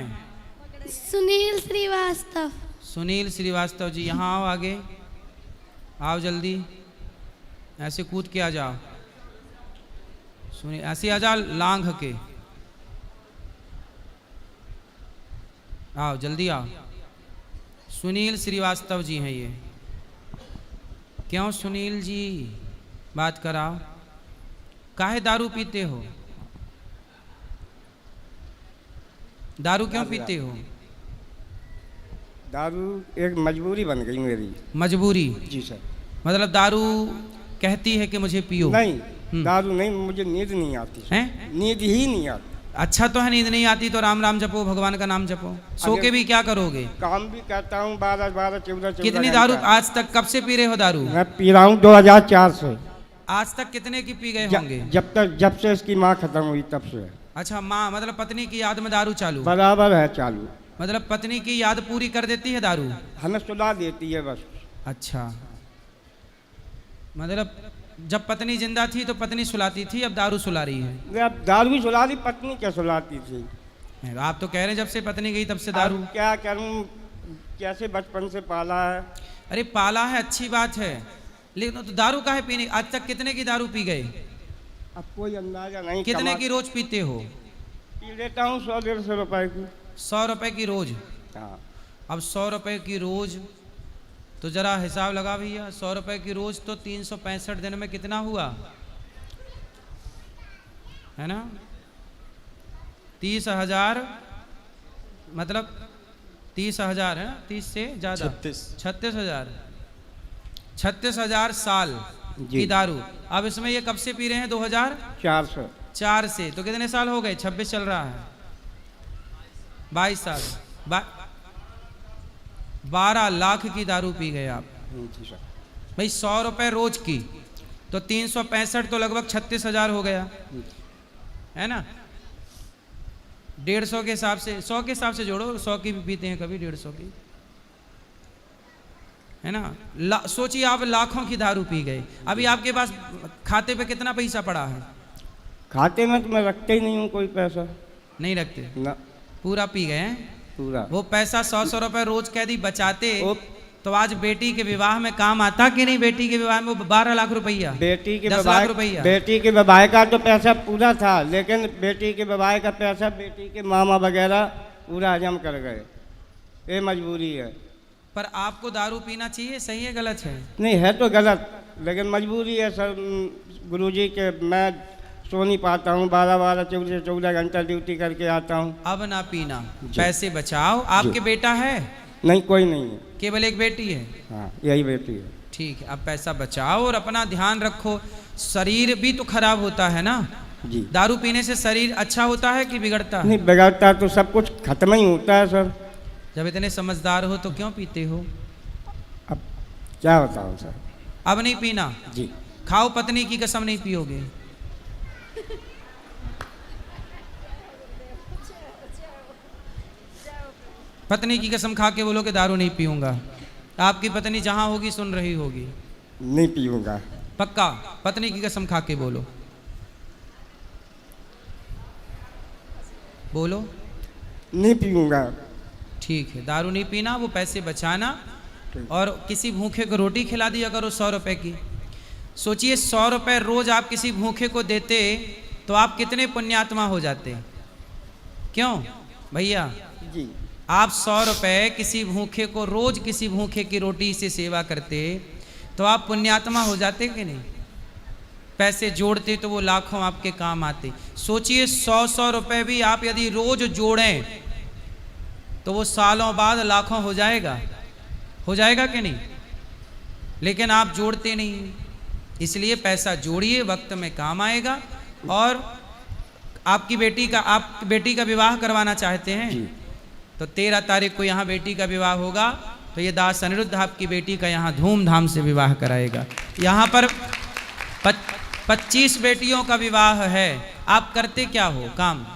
सुनील श्रीवास्तव। सुनील श्रीवास्तव जी, यहाँ आओ, आगे आओ, जल्दी ऐसे कूद के आ जाओ। सुनील, ऐसे आ जाओ लांघ के, आओ जल्दी आओ। सुनील श्रीवास्तव जी हैं ये। क्यों सुनील जी, बात कराओ। काहे दारू पीते हो? दारू क्यों पीते हो? दारू एक मजबूरी बन गई मेरी। मजबूरी? जी सर। मतलब दारू कहती है कि मुझे पियो? नहीं, दारू नहीं, मुझे नींद नहीं आती है। नींद ही नहीं आती। अच्छा तो है, नींद नहीं आती तो राम राम जपो, भगवान का नाम जपो। सो के भी क्या करोगे? काम भी करता हूँ 12-14 कितनी दारू आज तक, कब से पी रहे हो दारू? मैं पी रहा हूँ 2004 से। आज तक कितने की पी गए होंगे? जब से इसकी माँ खत्म हुई तब से। अच्छा, माँ मतलब पत्नी की याद में दारू चालू? बराबर है चालू। मतलब पत्नी की याद पूरी कर देती है दारू? हमें सुला देती है बस। अच्छा, मतलब जब पत्नी जिंदा थी तो पत्नी सुलाती थी, अब दारू सुला रही है? अब दारू भी सुला दी, पत्नी क्या सुलाती थी? आप तो कह रहे हैं जब से पत्नी गई तब से दारू। क्या करूं, कैसे बचपन से पाला है। अरे पाला है अच्छी बात है, लेकिन तो दारू काहे पीने? आज तक कितने की दारू पी गए? अब कोई अंदाजा नहीं। कितने की रोज पीते हो? पी लेता हूँ 100-150 रुपए की। 100 रुपए की रोज? हाँ। अब 100 रुपए की रोज तो जरा हिसाब लगा भैया, 100 रुपए की रोज तो 365 दिन में कितना हुआ है ना? 30,000, मतलब 30,000 है ना? 30 से ज्यादा 36,000। 36,000 साल की दारू। अब इसमें ये कब से पी रहे हैं? 2004 से। तो कितने साल हो गए? 26 चल रहा है, 22 साल। 12 लाख की दारू पी गए आप भाई। 100 रुपए रोज की तो 365 तो लगभग 36,000 हो गया है ना? 150 के हिसाब से, 100 के हिसाब से जोड़ो, 100 की भी पीते हैं कभी, 150 की है ना? सोचिए आप लाखों की दारू पी गए। अभी आपके पास खाते पे कितना पैसा पड़ा है? खाते में तो मैं रखते ही नहीं हूँ कोई पैसा। नहीं रखते ना। पूरा पी गए हैं? पूरा। वो पैसा 100 रुपए रोज कैदी बचाते तो आज बेटी के विवाह में काम आता कि नहीं? बेटी के विवाह में वो 12 लाख रुपया, बेटी के 10 लाख रुपया। बेटी के विवाह का तो पैसा पूरा था, लेकिन बेटी के विवाह का पैसा बेटी के मामा वगैरह पूरा हजम कर गए। ये मजबूरी है। पर आपको दारू पीना चाहिए, सही है गलत है? नहीं है तो गलत, लेकिन मजबूरी है सर। गुरुजी के मैं सो नहीं पाता हूँ, 12-14 घंटा ड्यूटी करके आता हूँ। अब ना पीना, पैसे बचाओ। आपके बेटा है? नहीं, कोई नहीं है, केवल एक बेटी है। हाँ, यही बेटी है। ठीक है, अब पैसा बचाओ और अपना ध्यान रखो। शरीर भी तो खराब होता है ना जी। दारू पीने से शरीर अच्छा होता है कि बिगड़ता है? नहीं, बिगड़ता तो सब कुछ खत्म ही होता है सर। जब इतने समझदार हो तो क्यों पीते हो? अब क्या बताऊँ सर। अब नहीं पीना जी। खाओ, पत्नी की कसम नहीं पियोगे? पत्नी की कसम खा के बोलो कि दारू नहीं पीऊंगा। आपकी पत्नी जहां होगी सुन रही होगी। नहीं पीऊंगा। पक्का? पत्नी की कसम खा के बोलो। बोलो। नहीं पीऊंगा। ठीक है, दारू नहीं पीना, वो पैसे बचाना और किसी भूखे को रोटी खिला दिया करो 100 रुपए की। सोचिए 100 रुपए रोज आप किसी भूखे को देते तो आप कितने पुण्यात्मा हो जाते। क्यों भैया जी? आप 100 रुपए किसी भूखे को, रोज किसी भूखे की रोटी से सेवा करते तो आप पुण्यात्मा हो जाते कि नहीं? पैसे जोड़ते तो वो लाखों आपके काम आते। सोचिए 100-100 रुपए भी आप यदि रोज जोड़ें तो वो सालों बाद लाखों हो जाएगा कि नहीं? लेकिन आप जोड़ते नहीं, इसलिए पैसा जोड़िए, वक्त में काम आएगा। और आपकी बेटी का विवाह करवाना चाहते हैं तो 13 तारीख को यहाँ बेटी का विवाह होगा, तो ये दास अनिरुद्ध आपकी बेटी का यहाँ धूमधाम से विवाह कराएगा। यहाँ पर 25 बेटियों का विवाह है। आप करते क्या हो काम?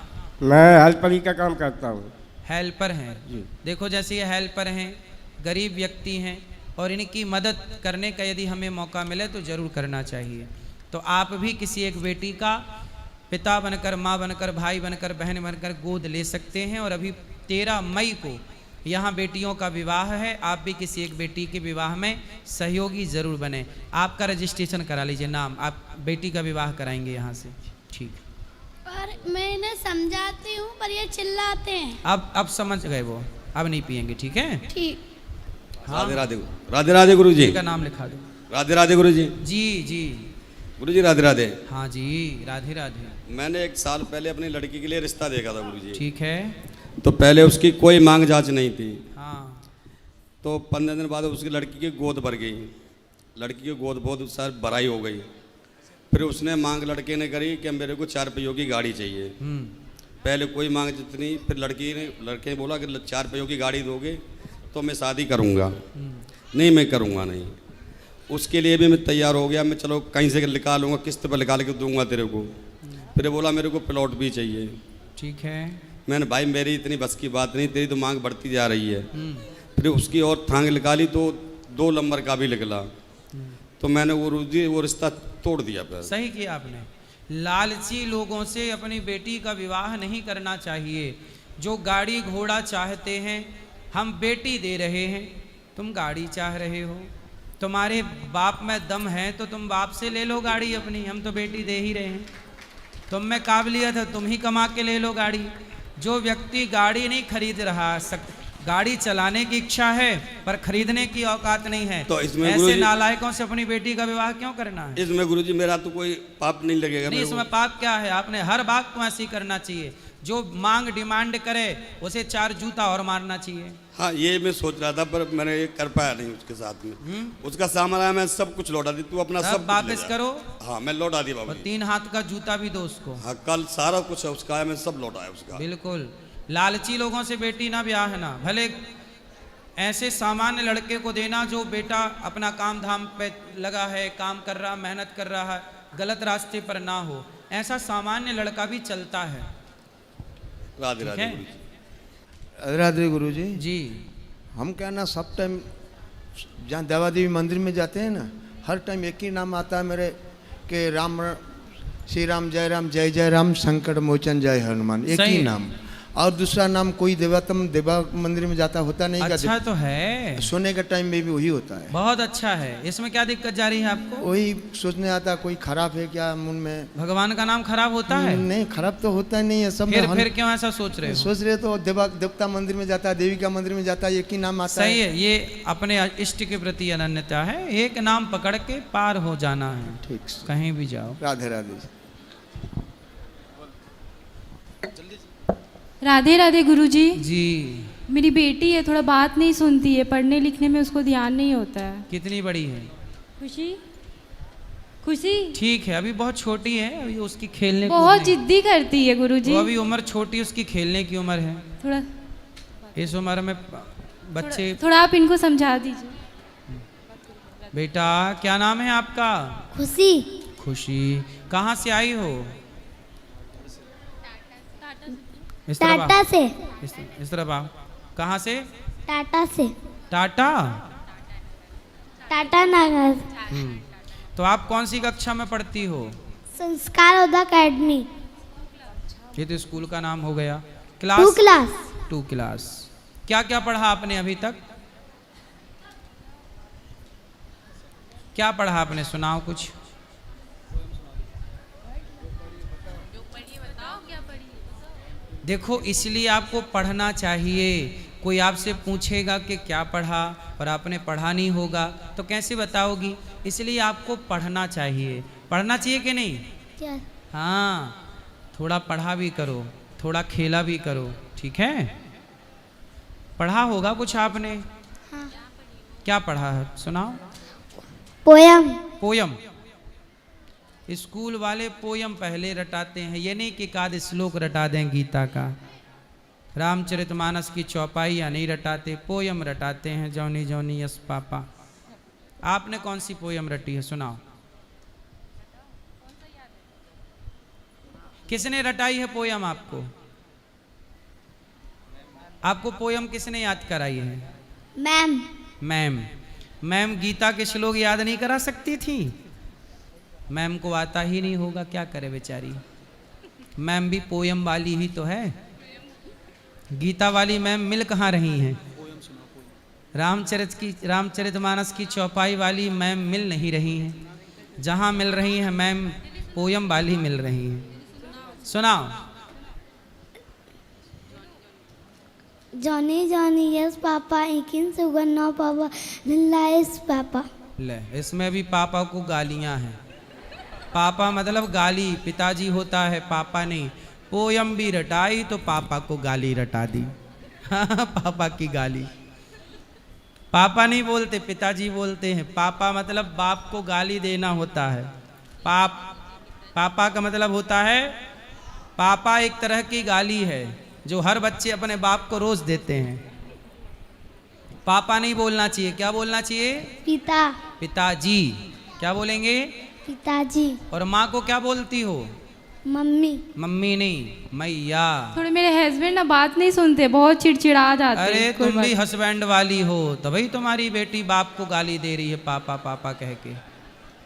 मैं हेल्परी का काम करता हूँ। हेल्पर हैं जी। देखो जैसे ये हेल्पर हैं, गरीब व्यक्ति हैं और इनकी मदद करने का यदि हमें मौका मिले तो ज़रूर करना चाहिए। तो आप भी किसी एक बेटी का पिता बनकर, माँ बनकर, भाई बनकर, बहन बनकर गोद ले सकते हैं। और अभी 13 मई को यहाँ बेटियों का विवाह है। आप भी किसी एक बेटी के विवाह में सहयोगी ज़रूर बने। आपका रजिस्ट्रेशन करा लीजिए, नाम, आप बेटी का विवाह कराएंगे यहाँ से। ठीक। पर मैं इन्हें समझाती हूँ पर ये चिल्लाते हैं। अब समझ गए वो, अब नहीं पियेंगे। ठीक है? ठीक। हाँ? राधे राधे गुरु जी का नाम लिखा दो। राधे राधे गुरु जी। जी जी गुरु जी राधे राधे। हाँ जी, राधे राधे। मैंने 1 साल पहले अपनी लड़की के लिए रिश्ता देखा था गुरु जी। ठीक है। तो पहले उसकी कोई मांग जांच नहीं थी। हाँ। तो 15 दिन बाद उसकी लड़की की गोद भर गई। लड़की की गोद बहुत सर भराई हो गई। फिर उसने मांग लड़के ने करी कि मेरे को 4 पहियों की गाड़ी चाहिए। पहले कोई मांग जितनी, फिर लड़के ने बोला कि 4 पहियों की गाड़ी दोगे तो मैं शादी करूँगा। नहीं, मैं करूँगा नहीं। उसके लिए भी मैं तैयार हो गया, मैं चलो कहीं से निकालूंगा, किस्त पर निकाल के दूंगा तेरे को। फिर बोला मेरे को प्लॉट भी चाहिए। ठीक है। मैंने भाई मेरी इतनी बस की बात नहीं, तेरी तो मांग बढ़ती जा रही है। फिर उसकी और थांग निकाली तो 2 नंबर का भी निकला। तो मैंने वो रिश्ता तोड़ दिया। फिर सही किया आपने। लालची लोगों से अपनी बेटी का विवाह नहीं करना चाहिए। जो गाड़ी घोड़ा चाहते हैं, हम बेटी दे रहे हैं, तुम गाड़ी चाह रहे हो। तुम्हारे बाप में दम है तो तुम बाप से ले लो गाड़ी अपनी, हम तो बेटी दे ही रहे हैं। तुम में काबिलियत है, तुम ही कमा के ले लो गाड़ी। जो व्यक्ति गाड़ी नहीं खरीद रहा, गाड़ी चलाने की इच्छा है पर खरीदने की औकात नहीं है, तो इसमें ऐसे नालायकों से अपनी बेटी का विवाह क्यों करना है? इसमें गुरुजी मेरा तो कोई पाप नहीं लगेगा। नहीं, इसमें पाप क्या है? आपने हर बात को ऐसे ही करना चाहिए। जो मांग डिमांड करे उसे 4 जूता और मारना चाहिए। हाँ, ये मैं सोच रहा था पर मैंने ये कर पाया नहीं उसके साथ में। उसका सामान आया, मैं सब कुछ लौटा दी। तू अपना सब वापस करो। हाँ, मैं लौटा दिया बाबा। 3 हाथ का जूता भी दो उसको। हाँ, कल सारा कुछ है उसका, मैं सब लौटाया उसका। बिल्कुल। लालची लोगों से बेटी ना ब्याह ना, भले ऐसे सामान्य लड़के को देना जो बेटा अपना काम धाम पे लगा है, काम कर रहा, मेहनत कर रहा है, गलत रास्ते पर ना हो। ऐसा सामान्य लड़का भी चलता है। राधे राधे राधे गुरुजी जी। हम क्या ना सब टाइम जहाँ देवा देवी मंदिर में जाते हैं ना, हर टाइम एक ही नाम आता है मेरे कि राम, श्री राम, जय जय राम, संकट मोचन जय हनुमान, एक ही नाम। और दूसरा नाम कोई देवा मंदिर में जाता होता नहीं। अच्छा तो है, सोने का टाइम में भी वही होता है। बहुत अच्छा है। इसमें क्या दिक्कत जा रही है आपको? वही सोचने आता कोई खराब है क्या मन में। भगवान का नाम खराब होता है? नहीं, खराब तो होता नहीं है सब। फिर क्यों ऐसा सोच रहे हो? सोच रहे तो देवता मंदिर में जाता है, देवी का मंदिर में जाता है, एक ही नाम आता है। सही है, ये अपने इष्ट के प्रति अनन्यता है। एक नाम पकड़ के पार हो जाना है। ठीक, कहीं भी जाओ। राधे राधे। राधे राधे गुरुजी। जी। मेरी बेटी है, थोड़ा बात नहीं सुनती है, पढ़ने लिखने में उसको ध्यान नहीं होता है। कितनी बड़ी है? खुशी। खुशी ठीक है, अभी बहुत छोटी है, अभी उसकी खेलने बहुत जिद्दी करती है गुरुजी। वो अभी उम्र छोटी, उसकी खेलने की उम्र है। थोड़ा इस उम्र में बच्चे थोड़ा आप इनको समझा दीजिए। बेटा क्या नाम है आपका? खुशी। खुशी। कहाँ से आई हो? टाटा से। इस तरफ आओ। कहाँ से? टाटा से। टाटा? टाटा नगर। तो आप कौन सी कक्षा में पढ़ती हो? संस्कार उदा अकेडमी। ये तो स्कूल का नाम हो गया। क्लास? 2 क्लास। 2 क्लास। क्या क्या पढ़ा आपने अभी तक? क्या पढ़ा आपने? सुनाओ कुछ। देखो, इसलिए आपको पढ़ना चाहिए। कोई आपसे पूछेगा कि क्या पढ़ा और आपने पढ़ा नहीं होगा तो कैसे बताओगी? इसलिए आपको पढ़ना चाहिए। पढ़ना चाहिए कि नहीं? क्या? हाँ, थोड़ा पढ़ा भी करो, थोड़ा खेला भी करो, ठीक है? पढ़ा होगा कुछ आपने? हाँ। क्या पढ़ा है? सुनाओ। पोयम। पोयम। स्कूल वाले पोयम पहले रटाते हैं, ये नहीं कि एकाध श्लोक रटा दें गीता का। रामचरितमानस की चौपाइयाँ नहीं रटाते, पोयम रटाते हैं। जौनी जौनी यस पापा। आपने कौन सी पोयम रटी है? सुनाओ। किसने रटाई है पोयम आपको? आपको पोयम किसने याद कराई है? मैम। मैम गीता के श्लोक याद नहीं करा सकती थी? मैम को आता ही नहीं होगा, क्या करे बेचारी। मैम भी पोयम वाली ही तो है। गीता वाली मैम मिल कहाँ रही हैं? रामचरितमानस की चौपाई वाली मैम मिल नहीं रही हैं। जहाँ मिल रही हैं मैम पोयम वाली मिल रही हैं। सुनाओ। Johnny Johnny yes papa, इकिन Sugan no पापा, लिल्ला यस पापा। ले, इसमें भी पापा को गालियाँ हैं। पापा मतलब गाली, पिताजी होता है, पापा नहीं। पोयम भी रटाई तो पापा को गाली रटा दी। पापा की गाली। पापा नहीं बोलते, पिताजी बोलते हैं। पापा मतलब बाप को गाली देना होता है। पापा का मतलब होता है, पापा एक तरह की गाली है जो हर बच्चे अपने बाप को रोज देते हैं। पापा नहीं बोलना चाहिए, क्या बोलना चाहिए? पिता। पिताजी। क्या बोलेंगे? पिताजी। और माँ को क्या बोलती हो? मम्मी। मम्मी नहीं, मैया। थोड़े मेरे हस्बैंड ना बात नहीं सुनते, बहुत चिड़चिड़ा जाते हैं। अरे तुम भी हस्बैंड वाली हो, तभी तुम्हारी बेटी बाप को गाली दे रही है पापा पापा कह के।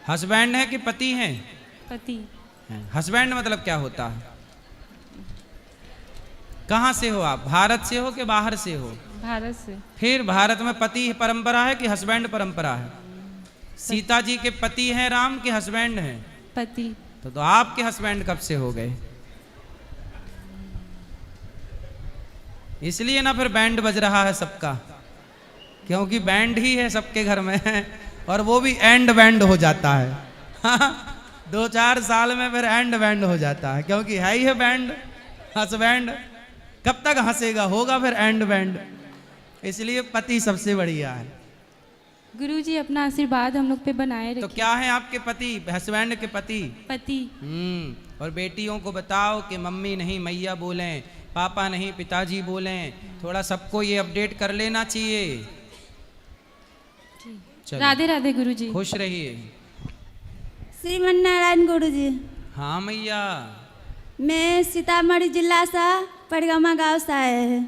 हस्बैंड है कि पति है? पति। हस्बैंड मतलब क्या होता है? कहाँ से हो आप? भारत से हो कि बाहर से हो? भारत से। फिर भारत में पति परंपरा है कि हस्बैंड परंपरा है? सीता जी के पति हैं राम के हस्बैंड हैं? पति। तो आपके हस्बैंड कब से हो गए? इसलिए ना फिर बैंड बज रहा है सबका, क्योंकि बैंड ही है सबके घर में और वो भी एंड बैंड हो जाता है। 2-4 साल में फिर एंड बैंड हो जाता है, क्योंकि है ही है बैंड हस्बैंड। कब तक हंसेगा? होगा फिर एंड बैंड। इसलिए पति सबसे बढ़िया है। गुरुजी अपना आशीर्वाद हम लोग पे बनाए रखिए। तो क्या है आपके पति, हस्बैंड के पति? पति। और बेटियों को बताओ कि मम्मी नहीं मैया बोलें, पापा नहीं पिताजी बोलें। थोड़ा सबको ये अपडेट कर लेना चाहिए। राधे राधे गुरुजी। खुश रहिए। श्रीमन नारायण गुरुजी। हाँ मैया। मैं सीतामढ़ी जिला से परगमा गांव से आए हैं।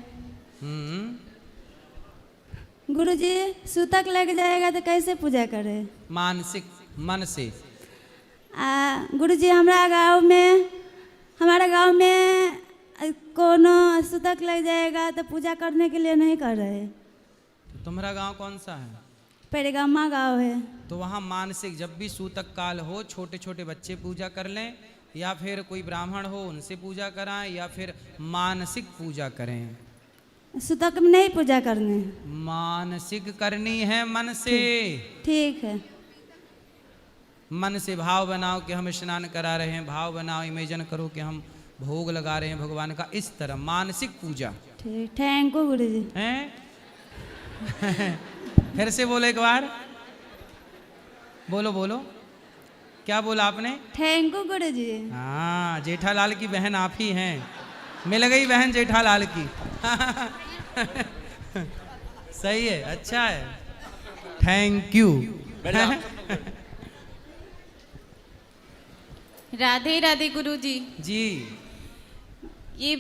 गुरुजी सूतक लग जाएगा तो कैसे पूजा करें? मानसिक मन से। गुरुजी हमारा गांव में कोनो सूतक लग जाएगा तो पूजा करने के लिए नहीं कर रहे। तो तुम्हारा गांव कौन सा है? परगमा गांव है। तो वहाँ मानसिक, जब भी सूतक काल हो छोटे छोटे बच्चे पूजा कर लें, या फिर कोई ब्राह्मण हो उनसे पूजा कराएं, या फिर मानसिक पूजा करें। सूतक में नहीं पूजा करनी, मानसिक करनी है मन से। ठीक है। मन से भाव बनाओ कि हम स्नान करा रहे हैं, भाव बनाओ, इमेजिन करो कि हम भोग लगा रहे हैं भगवान का। इस तरह मानसिक पूजा। ठीक, थैंक यू गुरुजी। हैं? फिर से बोलो एक बार, बोलो बोलो, क्या बोला आपने? थैंक यू गुरुजी। हाँ, जेठालाल की बहन आप ही हैं। मिल गई बहन जेठालाल की। सही है, अच्छा है, थैंक यू। राधे राधे गुरुजी। जी। ये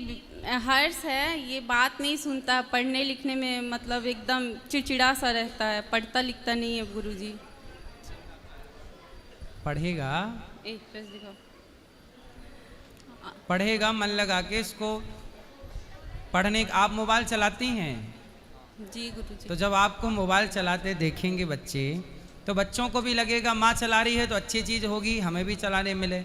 हर्ष है, ये बात नहीं सुनता, पढ़ने लिखने में मतलब एकदम चिड़चिड़ा सा रहता है, पढ़ता लिखता नहीं है गुरुजी। पढ़ेगा, एक पेज दिखाओ। पढ़ेगा मन लगा के इसको पढ़ने। आप मोबाइल चलाती हैं? जी गुरुजी। तो जब आपको मोबाइल चलाते देखेंगे बच्चे, तो बच्चों को भी लगेगा माँ चला रही है तो अच्छी चीज़ होगी, हमें भी चलाने मिले।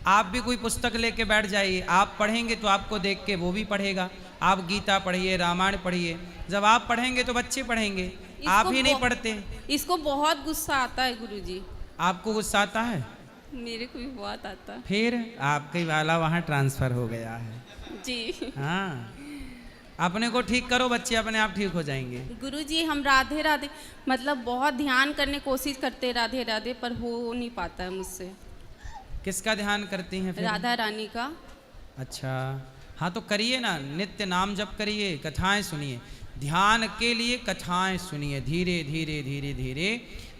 आप भी कोई पुस्तक लेके बैठ जाइए, आप पढ़ेंगे तो आपको देख के वो भी पढ़ेगा। आप गीता पढ़िए, रामायण पढ़िए, जब आप पढ़ेंगे तो बच्चे पढ़ेंगे। आप ही नहीं पढ़ते। इसको बहुत गुस्सा आता है गुरुजी। आपको गुस्सा आता है? मेरे को भी बहुत आता है। फिर आपके वाला वहाँ ट्रांसफर हो गया है। जी हाँ, अपने को ठीक करो, बच्चे अपने आप ठीक हो जाएंगे। गुरुजी हम राधे राधे मतलब बहुत ध्यान करने की कोशिश करते हैं राधे राधे, पर हो नहीं पाता है मुझसे। किसका ध्यान करती हैं फिर? राधा रानी का। अच्छा, हाँ तो करिए ना, नित्य नाम जप करिए, कथाएं सुनिए। ध्यान के लिए कथाएं सुनिए, धीरे धीरे धीरे धीरे।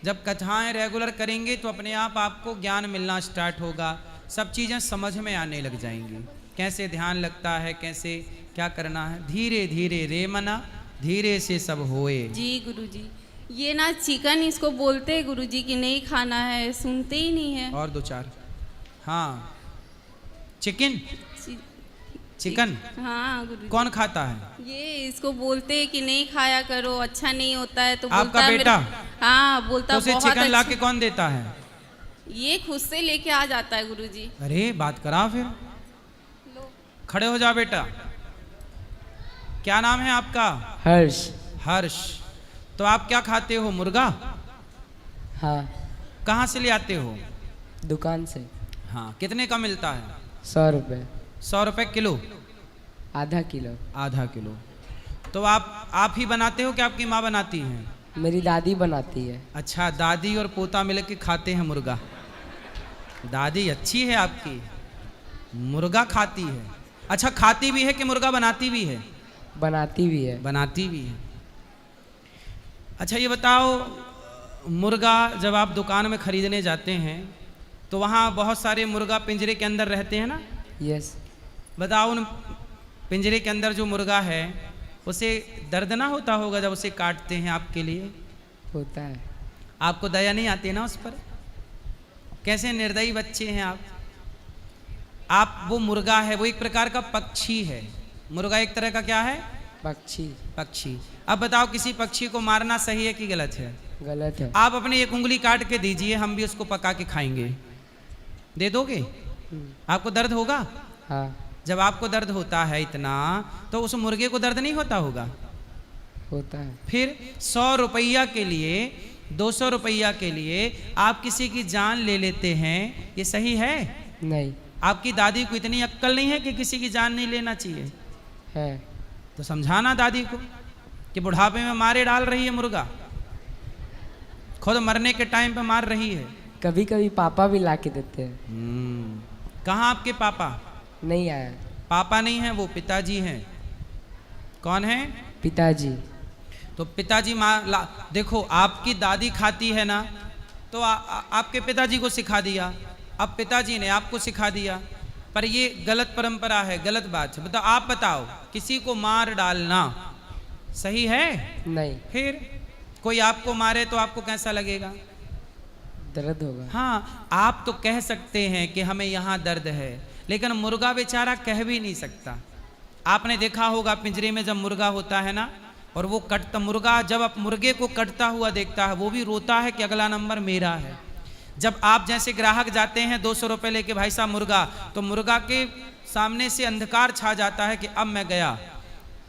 जब कथाएं रेगुलर करेंगे तो अपने आप आपको ज्ञान मिलना स्टार्ट होगा, सब चीज़ें समझ में आने लग जाएंगी। कैसे ध्यान लगता है, कैसे क्या करना है, धीरे धीरे रे मना धीरे से सब होए। जी गुरुजी। ये ना चिकन इसको बोलते हैं गुरुजी कि नहीं खाना है, सुनते ही नहीं है। और 2-4। हाँ, चिकन चिकन हाँ गुरुजी। कौन खाता है? ये इसको बोलते हैं कि नहीं खाया करो, अच्छा नहीं होता है। तो आपका बोलता बेटा? हाँ बोलता तो उसे बहुत चिकन ला अच्छा। के कौन देता है? ये खुद से लेके आ जाता है गुरुजी। अरे बात करा फिर। खड़े हो जा बेटा। क्या नाम है आपका? हर्ष। हर्ष। तो आप क्या खाते हो, मुर्गा? हाँ। कहाँ से ले आते हो? दुकान से। हाँ, कितने का मिलता है? 100 रुपये। 100 रुपये किलो? आधा किलो। आधा किलो। तो आप ही बनाते हो कि आपकी माँ बनाती हैं? मेरी दादी बनाती है। अच्छा, दादी और पोता मिल के खाते हैं मुर्गा। दादी अच्छी है आपकी, मुर्गा खाती है। अच्छा, खाती भी है कि मुर्गा बनाती भी है? बनाती भी है। बनाती भी है। अच्छा ये बताओ, मुर्गा जब आप दुकान में ख़रीदने जाते हैं तो वहाँ बहुत सारे मुर्गा पिंजरे के अंदर रहते हैं ना? यस। बताओ, उन पिंजरे के अंदर जो मुर्गा है उसे दर्द ना होता होगा जब उसे काटते हैं आपके लिए? होता है। आपको दया नहीं आती ना उस पर? कैसे निर्दयी बच्चे हैं आप। वो मुर्गा है, वो एक प्रकार का पक्षी है। मुर्गा एक तरह का क्या है? पक्षी। पक्षी। अब बताओ, किसी पक्षी को मारना सही है कि गलत है? गलत है। आप अपनी एक उंगली काट के दीजिए, हम भी उसको पका के खाएंगे। दे दोगे? आपको दर्द होगा? हाँ। जब आपको दर्द होता है इतना, तो उस मुर्गे को दर्द नहीं होता होगा? होता है। फिर 100 रुपया के लिए, 200 रुपया के लिए आप किसी की जान ले लेते हैं, ये सही है? नहीं। आपकी दादी को इतनी अक्ल नहीं है कि किसी की जान नहीं लेना चाहिए? है। तो समझाना दादी को कि बुढ़ापे में मारे डाल रही है मुर्गा, खुद मरने के टाइम पे मार रही है। कभी कभी पापा भी ला के देते हैं। कहाँ आपके पापा? नहीं आया। पापा नहीं है, वो पिताजी हैं। कौन है? पिताजी। तो पिताजी देखो, आपकी दादी खाती है ना, तो आपके पिताजी को सिखा दिया, अब पिताजी ने आपको सिखा दिया। पर ये गलत परंपरा है, गलत बात है। बताओ, आप बताओ, किसी को मार डालना सही है? नहीं। फिर कोई आपको मारे तो आपको कैसा लगेगा? दर्द होगा। हाँ, आप तो कह सकते हैं कि हमें यहाँ दर्द है, लेकिन मुर्गा बेचारा कह भी नहीं सकता। आपने देखा होगा पिंजरे में जब मुर्गा होता है ना, और वो कटता मुर्गा जब आप मुर्गे को कटता हुआ देखता है, वो भी रोता है कि अगला नंबर मेरा है। जब आप जैसे ग्राहक जाते हैं 200 रुपये लेके, भाई साहब मुर्गा, तो मुर्गा के सामने से अंधकार छा जाता है कि अब मैं गया,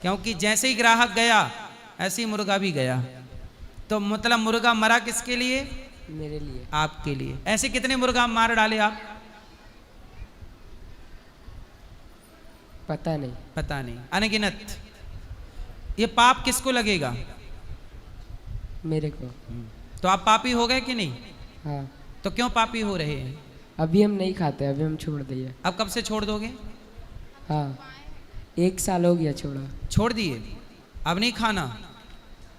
क्योंकि जैसे ही ग्राहक गया ऐसे ही मुर्गा भी गया। तो मतलब मुर्गा मरा किसके लिए? मेरे लिए। आपके लिए। ऐसे कितने मुर्गा मार डाले आप? पता नहीं। पता नहीं, अनगिनत। ये पाप किसको लगेगा? मेरे को। तो आप पापी हो गए कि नहीं? हाँ। तो क्यों पापी हो रहे हैं? अभी हम नहीं खाते, अभी हम छोड़ दिए। अब कब से छोड़ दोगे? हाँ, 1 साल हो गया छोड़ा। छोड़ दिए? अब नहीं खाना?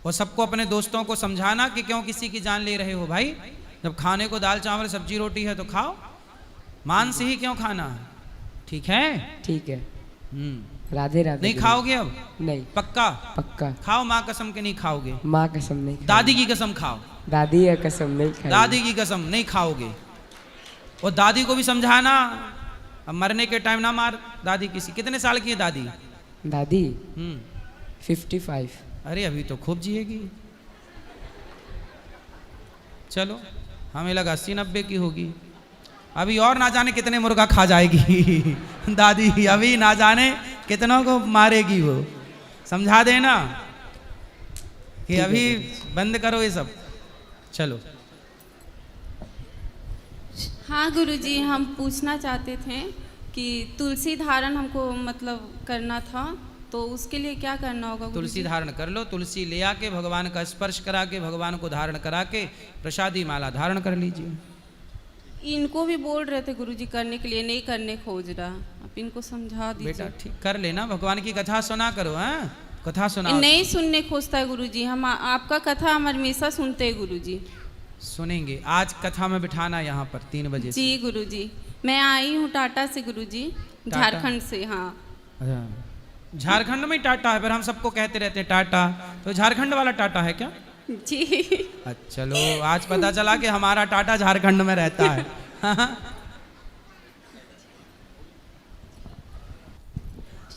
और सबको, अपने दोस्तों को समझाना कि क्यों किसी की जान ले रहे हो भाई। जब खाने को दाल चावल सब्जी रोटी है तो खाओ, मांस ही क्यों खाना है? ठीक है? ठीक है। राधे राधे। नहीं खाओगे अब? नहीं। पक्का? पक्का। खाओ, माँ कसम के नहीं खाओगे? माँ कसम नहीं। दादी की कसम खाओ। दादी की कसम नहीं खाई। दादी की कसम नहीं खाओगे। और दादी को भी समझाना, अब मरने के टाइम ना मार दादी किसी। कितने साल की है दादी? दादी 55। अरे अभी तो खूब जिएगी। चलो, हमें लगा 80-90 की होगी। अभी और ना जाने कितने मुर्गा खा जाएगी दादी, अभी ना जाने कितनों को मारेगी वो। समझा देना कि अभी बंद करो ये सब। चलो। हाँ गुरुजी, हम पूछना चाहते थे कि तुलसी धारण हमको मतलब करना था, तो उसके लिए क्या करना होगा? तुलसी धारण कर लो। तुलसी ले आके भगवान का स्पर्श करा के, भगवान को धारण करा के प्रसादी माला धारण कर लीजिए। इनको भी बोल रहे थे गुरुजी करने के लिए, नहीं करने खोज रहा। आप इनको समझा दीजिए। बेटा ठीक कर लेना, भगवान की कथा सुना करो। हैं, कथा सुना। नहीं सुनने खोजता है गुरुजी, हम आपका कथा हम हमेशा सुनते हैं गुरुजी। सुनेंगे, आज कथा में बिठाना यहाँ पर 3 बजे जी गुरुजी। मैं आई हूँ टाटा से गुरुजी, झारखंड से। हाँ। अच्छा, झारखंड में टाटा है, पर हम सबको कहते रहते हैं टाटा, तो झारखंड वाला टाटा है क्या? जी। अच्छा चलो, आज पता चला कि हमारा टाटा झारखंड में रहता है।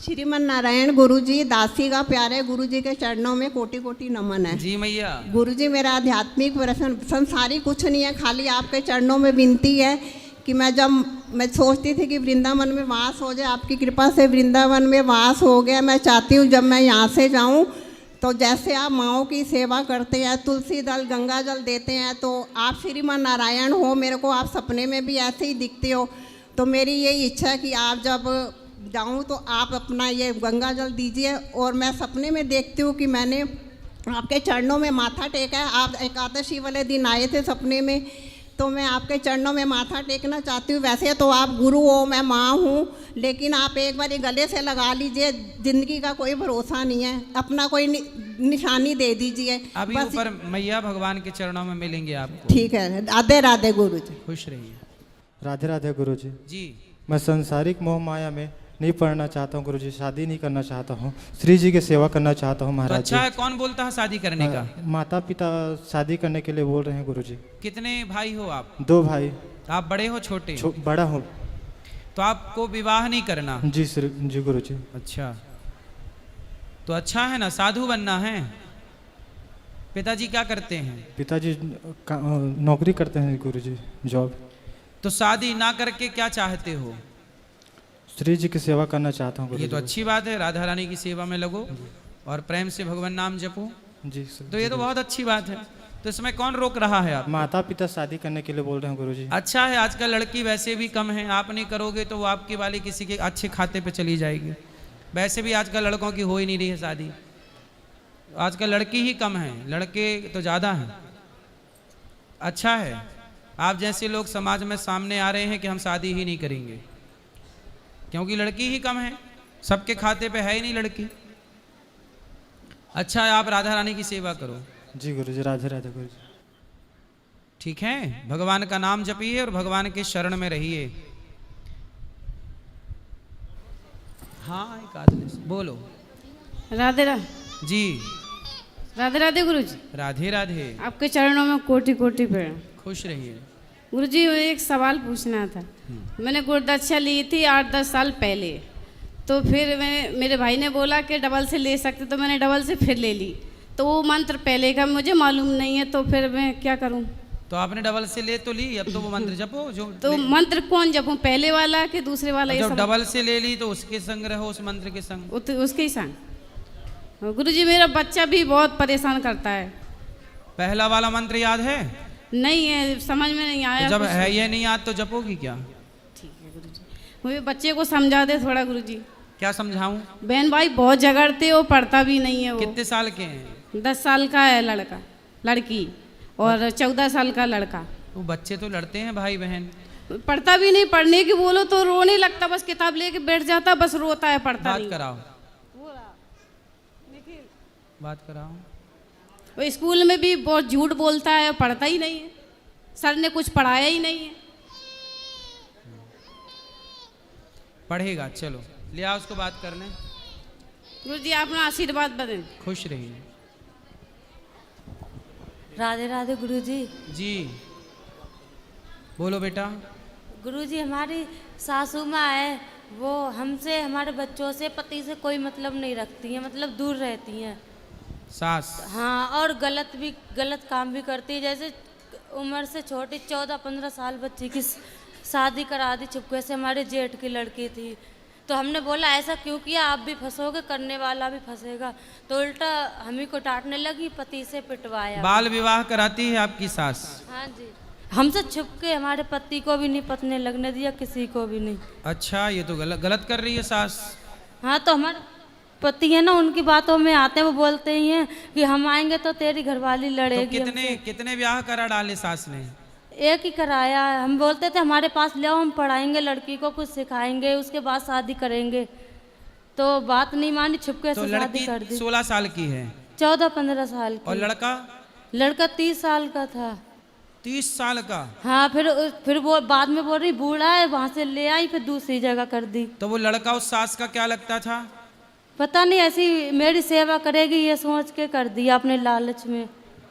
श्रीमन नारायण गुरुजी, दासी का प्यारे गुरुजी के चरणों में कोटि कोटि नमन है। जी मैया। गुरुजी, मेरा आध्यात्मिक संसारी कुछ नहीं है, खाली आपके चरणों में विनती है कि मैं सोचती थी कि वृंदावन में वास हो जाए, आपकी कृपा से वृंदावन में वास हो गया। मैं चाहती हूँ जब मैं यहाँ से जाऊँ तो जैसे आप माँओं की सेवा करते हैं, तुलसी दल गंगा जल देते हैं, तो आप श्रीमान नारायण हो, मेरे को आप सपने में भी ऐसे ही दिखते हो। तो मेरी यही इच्छा है कि आप जब जाऊं तो आप अपना ये गंगा जल दीजिए। और मैं सपने में देखती हूँ कि मैंने आपके चरणों में माथा टेका है। आप एकादशी वाले दिन आए थे सपने में, तो मैं आपके चरणों में माथा टेकना चाहती हूँ। वैसे तो आप गुरु हो, मैं माँ हूँ, लेकिन आप एक बार ये गले से लगा लीजिए। ज़िंदगी का कोई भरोसा नहीं है, अपना कोई निशानी दे दीजिए। अभी ऊपर मैया भगवान के चरणों में मिलेंगे आपको। ठीक है, राधे राधे गुरु जी। खुश रहिए। राधे राधे गुरु जी। जी। मैं संसारिक मोह माया में नहीं पढ़ना चाहता हूँ गुरु जी, शादी नहीं करना चाहता हूँ, श्री जी की सेवा करना चाहता हूँ तो महाराज अच्छा जी। है, कौन बोलता है शादी करने का? माता पिता शादी करने के लिए बोल रहे हैं गुरु जी। कितने भाई हो आप? 2 भाई। आप बड़े हो छोटे? बड़ा हूँ। तो आपको विवाह नहीं करना? जी जी गुरु जी। अच्छा, तो अच्छा है ना, साधु बनना है। पिताजी क्या करते हैं? पिताजी नौकरी करते हैं गुरु जी, जॉब। तो शादी ना करके क्या चाहते हो? श्री जी की सेवा करना चाहता हूँ गुरु ये जी। तो अच्छी बात है, राधा रानी की सेवा में लगो और प्रेम से भगवान नाम जपो। जी तो ये तो बहुत अच्छी बात है। तो इसमें कौन रोक रहा है आप? माता पिता शादी करने के लिए बोल रहे हैं गुरु जी। अच्छा है, आजकल लड़की वैसे भी कम है, आप नहीं करोगे तो वो आपकी वाली किसी के अच्छे खाते पे चली जाएगी। वैसे भी आजकल लड़कों की हो ही नहीं रही है शादी, आजकल लड़की ही कम है, लड़के तो ज़्यादा हैं। अच्छा है, आप जैसे लोग समाज में सामने आ रहे हैं कि हम शादी ही नहीं करेंगे, क्योंकि लड़की ही कम है, सबके खाते पे है ही नहीं लड़की। अच्छा है, आप राधा रानी की सेवा करो। जी गुरु जी, राधे राधे गुरु जी। ठीक है, भगवान का नाम जपिए और भगवान के शरण में रहिए। हाँ, एक आदमी से बोलो। राधे राधे जी। राधे राधे गुरु जी। राधे राधे। आपके चरणों में कोटि कोटि प्रणाम। खुश रहिए। गुरु जी, एक सवाल पूछना था। मैंने गुरुदक्षा ली थी 8-10 साल पहले, तो फिर मेरे भाई ने बोला कि डबल से ले सकते, तो मैंने डबल से फिर ले ली। तो वो मंत्र पहले का मुझे मालूम नहीं है, तो फिर मैं क्या करूं? तो आपने डबल से ले तो ली, अब तो वो मंत्र जपो जो। तो मंत्र कौन जपूं, पहले वाला कि दूसरे वाला? जब डबल से ले ली तो उसके संग रहो, उस मंत्र के संग। उसके ही संग। गुरु जी, मेरा बच्चा भी बहुत परेशान करता है। पहला वाला मंत्र याद है? नहीं है, समझ में नहीं आया। तो जब है ये नहीं याद तो जपोगी क्या? ठीक है गुरु जी, मुझे बच्चे को समझा दे थोड़ा गुरु जी। क्या समझाऊं? बहन भाई बहुत झगड़ते हो, पढ़ता भी नहीं है वो। कितने साल के हैं? 10 साल का है लड़का, लड़की और 14 साल का लड़का। वो बच्चे तो लड़ते हैं भाई बहन। पढ़ता भी नहीं, पढ़ने की बोलो तो रोने लगता, बस किताब लेके बैठ जाता, बस रोता है, पढ़ता नहीं। बात कराओ, बात कराओ। वो स्कूल में भी बहुत झूठ बोलता है, पढ़ता ही नहीं है, सर ने कुछ पढ़ाया ही नहीं है। पढ़ेगा, चलो ले आओ उसको बात करने। गुरु जी, अपना आशीर्वाद बदें। खुश रहिए। राधे राधे गुरु जी। जी बोलो बेटा। गुरु जी, हमारी सासू माँ है, वो हमसे, हमारे बच्चों से, पति से कोई मतलब नहीं रखती हैं, मतलब दूर रहती हैं। सास? हाँ, और गलत काम भी करती है। जैसे उम्र से छोटी 14-15 साल बच्ची की शादी करा दी चुपके से, हमारे जेठ की लड़की थी। तो हमने बोला ऐसा क्यों किया, आप भी फंसोगे, करने वाला भी फंसेगा। तो उल्टा हम ही को डांटने लगी, पति से पिटवाया। बाल विवाह कराती है आपकी सास? हाँ जी, हमसे छुप के, हमारे पति को भी नहीं पत्नी लगने दिया, किसी को भी नहीं। अच्छा, ये तो गलत कर रही है सास। हाँ, तो हमारे पति है ना, उनकी बातों में आते हैं, वो बोलते ही हैं कि हम आएंगे तो तेरी घरवाली लड़ेगी। तो कितने ब्याह करा डाले सास ने? एक ही कराया है। हम बोलते थे हमारे पास ले आओ, हम पढ़ाएंगे, लड़की को कुछ सिखाएंगे, उसके बाद शादी करेंगे। तो बात नहीं मानी, छुपके से शादी कर दी। 16 साल की है? 14-15 साल की। और लड़का? लड़का 30 साल का था। 30 साल का? हाँ, फिर वो बाद में बोल रही बूढ़ा है, वहाँ से ले आई, फिर दूसरी जगह कर दी। तो वो लड़का उस सास का क्या लगता था? पता नहीं, ऐसी मेरी सेवा करेगी ये सोच के कर दिया अपने लालच में।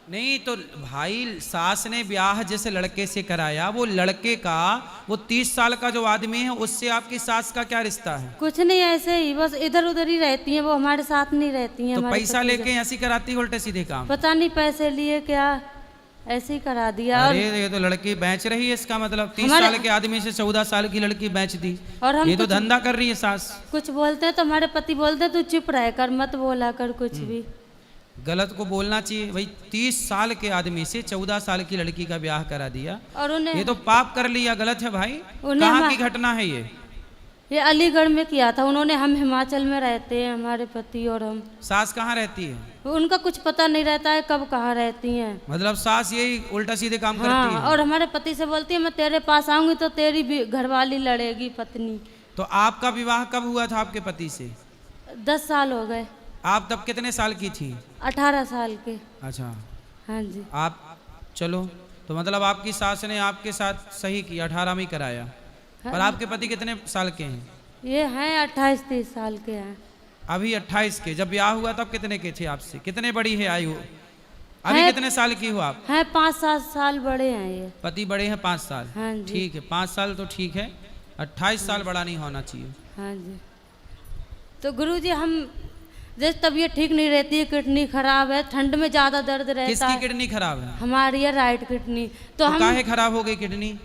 नहीं तो भाई, सास ने ब्याह जैसे लड़के से कराया, वो लड़के का, वो 30 साल का जो आदमी है, उससे आपकी सास का क्या रिश्ता है? कुछ नहीं, ऐसे ही बस इधर उधर ही रहती हैं, वो हमारे साथ नहीं रहती हैं। तो पैसा लेके ऐसी कराती है उल्टे सीधे काम? पता नहीं पैसे लिए क्या, ऐसे ही करा दिया। अरे ये तो लड़की बेच रही है, इसका मतलब 30 साल के आदमी से 14 साल की लड़की बेच दी। और हम ये तो धंधा कर रही है सास। कुछ बोलते हैं तो हमारे पति बोलते हैं तू चुप रह कर, मत बोला कर कुछ भी। गलत को बोलना चाहिए भाई। 30 साल के आदमी से 14 साल की लड़की का ब्याह करा दिया, और उन्हें ये तो पाप कर लिया, गलत है भाई। कहाँ की घटना है ये? ये अलीगढ़ में किया था उन्होंने। हम हिमाचल में रहते हैं, हमारे पति और हम। सास कहाँ रहती है? उनका कुछ पता नहीं रहता है कब कहाँ रहती हैं। मतलब सास यही उल्टा सीधे काम करती हाँ, है? और हमारे पति से बोलती है मैं तेरे पास आऊंगी तो तेरी भी घरवाली लड़ेगी, पत्नी। तो आपका विवाह कब हुआ था आपके पति से? 10 साल हो गए। आप तब कितने साल की थी? 18 साल के। अच्छा। हाँ जी। आप चलो, तो मतलब आपकी सास ने आपके साथ सही किया, 18 में ही कराया। हाँ। पर आपके पति कितने साल के हैं? ये हैं 28-30 साल के हैं। अभी 28 के। जब ब्याह हुआ तब कितने के थे आपसे? कितने बड़ी है आयु? अभी कितने साल की हो आप? हैं 5-7 साल बड़े हैं ये। पति बड़े हैं 5 साल? हाँ जी। ठीक है, 5 साल तो ठीक है, 28 साल बड़ा नहीं होना चाहिए। हाँ जी। तो गुरुजी हम जैसे तबीयत ठीक नहीं रहती है, किडनी खराब है, ठंड में ज़्यादा दर्द रहता है। किसकी किडनी खराब है? हमारी है राइट किडनी। तो हम काहे खराब हो गई किडनी?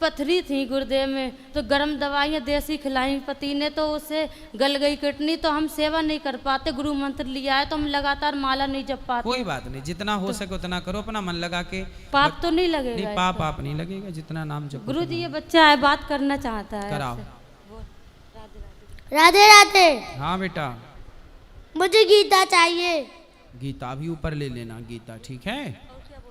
पथरी थी गुर्दे में, तो गर्म दवाइयाँ देसी खिलाई पति ने, तो उससे गल गई किडनी। तो हम सेवा नहीं कर पाते, गुरु मंत्र लिया है तो हम लगातार माला नहीं जप पाते। कोई बात नहीं, जितना हो सके उतना करो, अपना मन लगा के। पाप तो नहीं लगेगा? नहीं, पाप आप नहीं लगेगा, जितना नाम जपो। गुरु जी ये बच्चा है, बात करना चाहता है। कराओ। राधे राधे। हाँ बेटा, मुझे गीता चाहिए। गीता भी ऊपर ले लेना, गीता ठीक है।